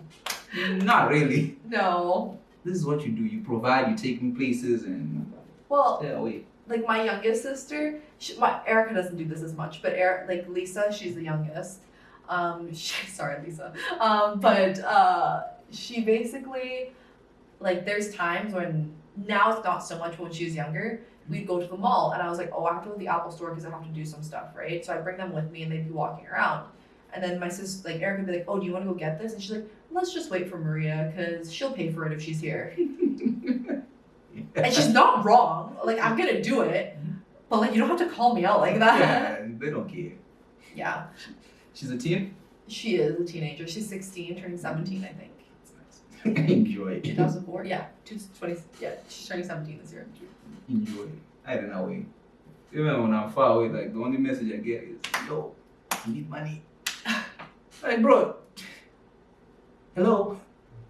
not really. No. This is what you do. You provide, you take me places, and stay away. Like my youngest sister, Erica doesn't do this as much, but Lisa, she's the youngest. Sorry, Lisa. But she basically, like, there's times when, now it's not so much, when she was younger, we'd go to the mall, and I was like, oh, I have to go to the Apple store because I have to do some stuff, right? So I bring them with me, and they'd be walking around. And then my sister, like, Erica would be like, oh, do you want to go get this? And she's like, let's just wait for Maria, because she'll pay for it if she's here. And she's not wrong. Like, I'm going to do it. But, like, you don't have to call me out like that. Yeah, they don't care. Yeah. She's a teen? She is a teenager. She's 16, turning 17, I think. That's nice. Enjoy it. 2004? Yeah. 20, yeah, she's turning 17 this year. Enjoy it. I don't know. Even when I'm far away, like, the only message I get is, yo, I need money. Like, bro, hello,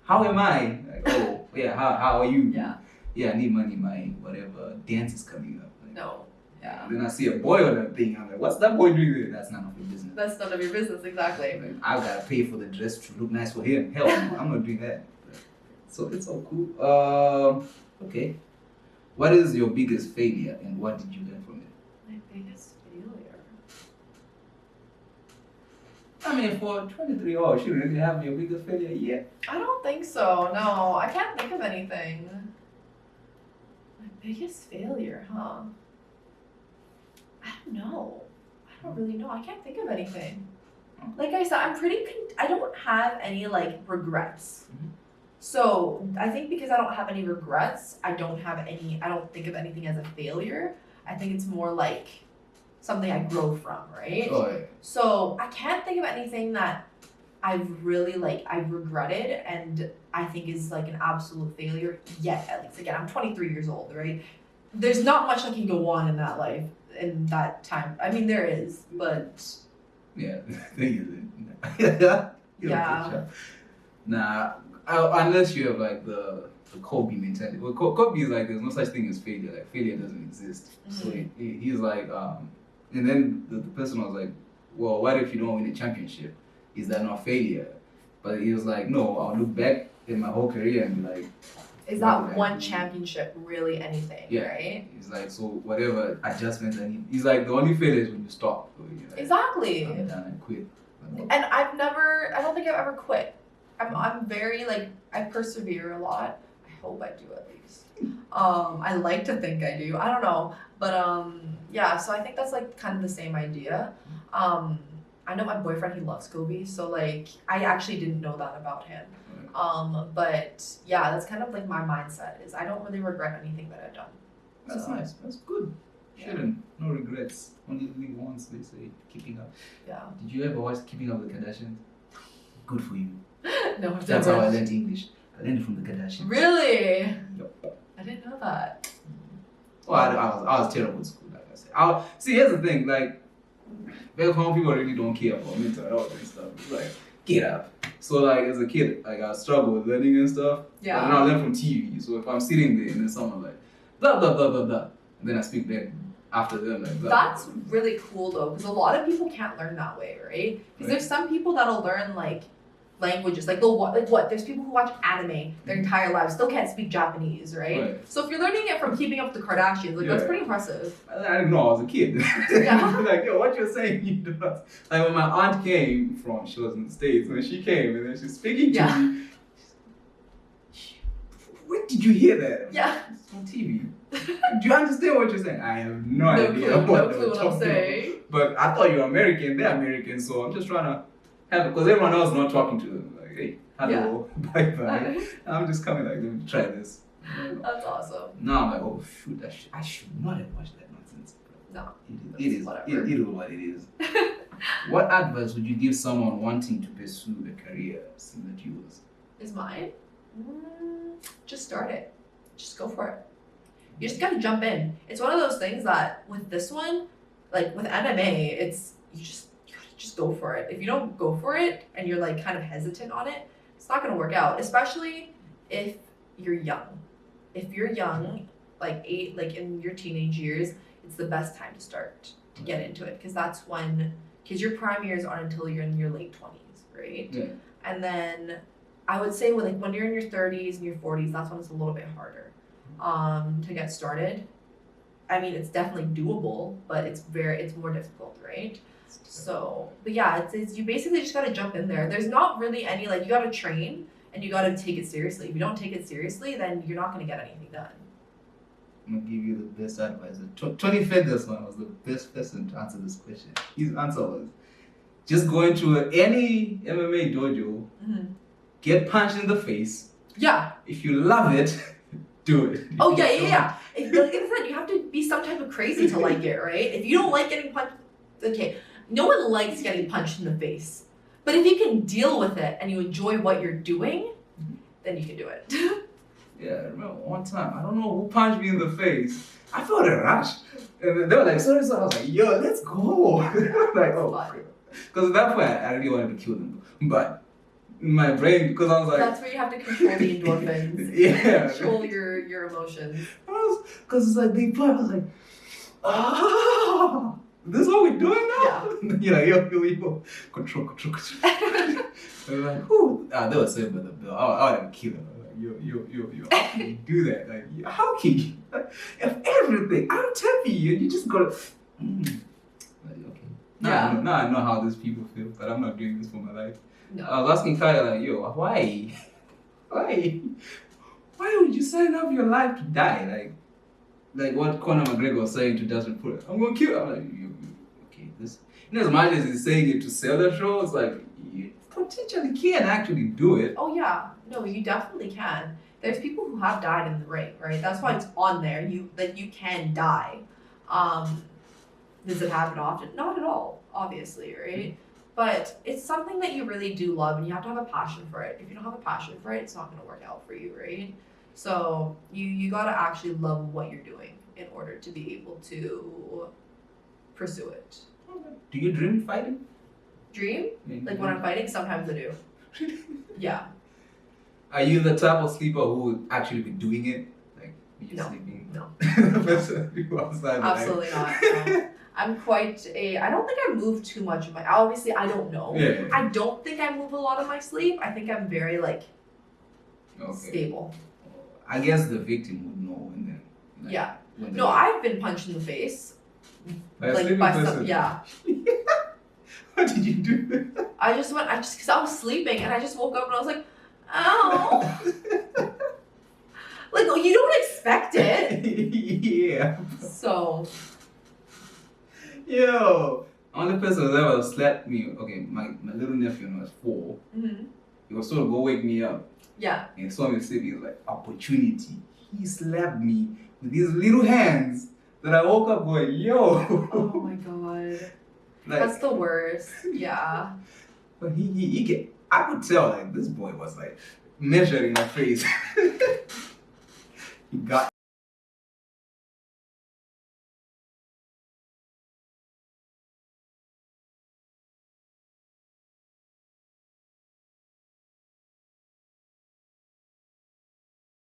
how am I? Like, oh, yeah, how are you? Yeah. Yeah, I need money, my whatever dance is coming up. Like, No. Yeah. Then I see a boy on that thing, I'm like, what's that boy doing there? That's none of your business. That's none of your business, exactly. Like, I gotta pay for the dress to look nice for him. Hell, no, I'm not doing that. So it's all cool. Okay. What is your biggest failure and what did you learn from it? My biggest failure. I mean, for 23 hours, you really have your biggest failure yet? I don't think so. No, I can't think of anything. My biggest failure, huh? I don't know. I don't really know. I can't think of anything. Like I said, I'm pretty. I don't have any like regrets. Mhm. So I think because I don't have any regrets, I don't think of anything as a failure. I think it's more like something I grow from, right? Oh, yeah. So I can't think of anything that I've regretted and I think is like an absolute failure yet, at least. Again, I'm 23 years old, right? There's not much that can go on in that life, in that time. I mean, there is, but Yeah, the thing is, Yeah. Nah, unless you have like the Kobe mentality. Well, Kobe is like, there's no such thing as failure. Like, failure doesn't exist. So he's like, and then the person was like, well, what if you don't win a championship? Is that not failure? But he was like, no, I'll look back in my whole career and be like, is that one championship really anything, yeah. right? He's like, so whatever adjustments I need. He's like, the only failure is when you stop. So you're like, Exactly. I'm done and quit. And I don't think I've ever quit. I'm very like, I persevere a lot. I hope I do at least. I like to think I do. I don't know. But yeah, so I think that's like kind of the same idea. I know my boyfriend, he loves Kobe, so like I actually didn't know that about him. But yeah, that's kind of like my mindset is I don't really regret anything that I've done. That's So, nice. That's good. Yeah. Shouldn't. No regrets. Only live once, they say. Keeping up. Yeah. Did you ever watch Keeping Up with the Kardashians? Good for you. No, I've That's never. how I learned English. I learned it from the Kardashians. Really? Yep. I didn't know that. Well, I was terrible at school, like I said. See, here's the thing, like, back home, people really don't care about mental health and stuff. It's like, get up. So, like, as a kid, like, I struggle with learning and stuff. Yeah. And I learn from TV. So, if I'm sitting there and then someone like, blah, blah, blah, blah, blah, and then I speak back after them, like, blah. That's really cool though, because a lot of people can't learn that way, right? Because there's some people that'll learn like languages, like there's people who watch anime their entire lives, still can't speak Japanese, right? So if you're learning it from Keeping Up with the Kardashians, like that's pretty impressive. I didn't know I was a kid. Yeah. Like, yo, what you're saying, you do not. Like, when my aunt came from, she was in the States, when she came and then she's speaking to me, where did you hear that? Yeah. It's on TV. Do you understand what you're saying? I have no idea No clue what I'm saying. But I thought you were American, they're American, so I'm just trying to have, because everyone else is not talking to them. Like, hey, hello, bye bye. I'm just coming like, let me try this. That's awesome. Now I'm like, oh shoot, I should not have watched that nonsense. No. It is whatever. it is what it is. What advice would you give someone wanting to pursue a career similar to yours? Is mine? Just start it. Just go for it. You just gotta jump in. It's one of those things that with this one, like with MMA, it's you gotta just go for it. If you don't go for it and you're like kind of hesitant on it, it's not gonna work out. Especially if you're young. If you're young, like in your teenage years, it's the best time to start to get into it because your prime years aren't until you're in your late 20s, right? Yeah. And then I would say when you're in your 30s and your 40s, that's when it's a little bit harder to get started. I mean, it's definitely doable, but it's more difficult, right? So, but yeah, it's you basically just gotta jump in there. There's not really any you gotta train and you gotta take it seriously. If you don't take it seriously, then you're not gonna get anything done. I'm gonna give you the best advice. Tony Federson was the best person to answer this question. His answer was just go into any MMA dojo, get punched in the face. Yeah. If you love it, do it. Oh yeah. Like I said, you have to be some type of crazy to like it, right? If you don't like getting punched, okay, no one likes getting punched in the face. But if you can deal with it and you enjoy what you're doing, then you can do it. Yeah, I remember one time, I don't know who punched me in the face. I felt a rush. And they were like, sorry. I was like, yo, let's go. Like, oh, because at that point, I really wanted to kill them. But in my brain, because I was like... That's where you have to control the endorphins. Yeah. Control your emotions. Because it's like, they put, I was like, this is what we're doing now? Yeah. You're like, yo, control. I was like, whew. They were saying, but the bill, I would have killed them. how can you do that? Like, how can you? If everything, I'm telling you, and you just gotta. Like, okay. Now I know how these people feel, but I'm not doing this for my life. No. I was asking Kaya, like, yo, why? Why would you sign up your life to die? Like what Conor McGregor was saying to Dustin Poirier, I'm gonna kill. I'm like, okay, this. As much as he's saying it to sell the show, it's like you potentially can actually do it. Oh yeah, no, you definitely can. There's people who have died in the ring, right? That's why it's on there. You can die. Does it happen often? Not at all, obviously, right? But it's something that you really do love, and you have to have a passion for it. If you don't have a passion for it, it's not going to work out for you, right? So you got to actually love what you're doing in order to be able to pursue it. Do you dream fighting? Dream? Like when I'm fighting, sometimes I do. Yeah. Are you the type of sleeper who would actually be doing it? Like you're sleeping? No. Absolutely not. No. I'm quite I don't think I move too much of my, obviously I don't know. Yeah. I don't think I move a lot of my sleep. I think I'm very stable. I guess the victim would know and then. Yeah. No, I've been punched in the face. By some, yeah. What did you do? Because I was sleeping and I just woke up and I was like, ow. Like, you don't expect it. Yeah. So. Yo, only person who ever slapped me. Okay, my little nephew when I was 4. Mm-hmm. He was sort of go wake me up. Yeah. And he saw me sleeping. He was like, opportunity. He slapped me with his little hands that I woke up going, yo. Oh my god. Like, that's the worst. Yeah. But I could tell like this boy was like measuring my face. He got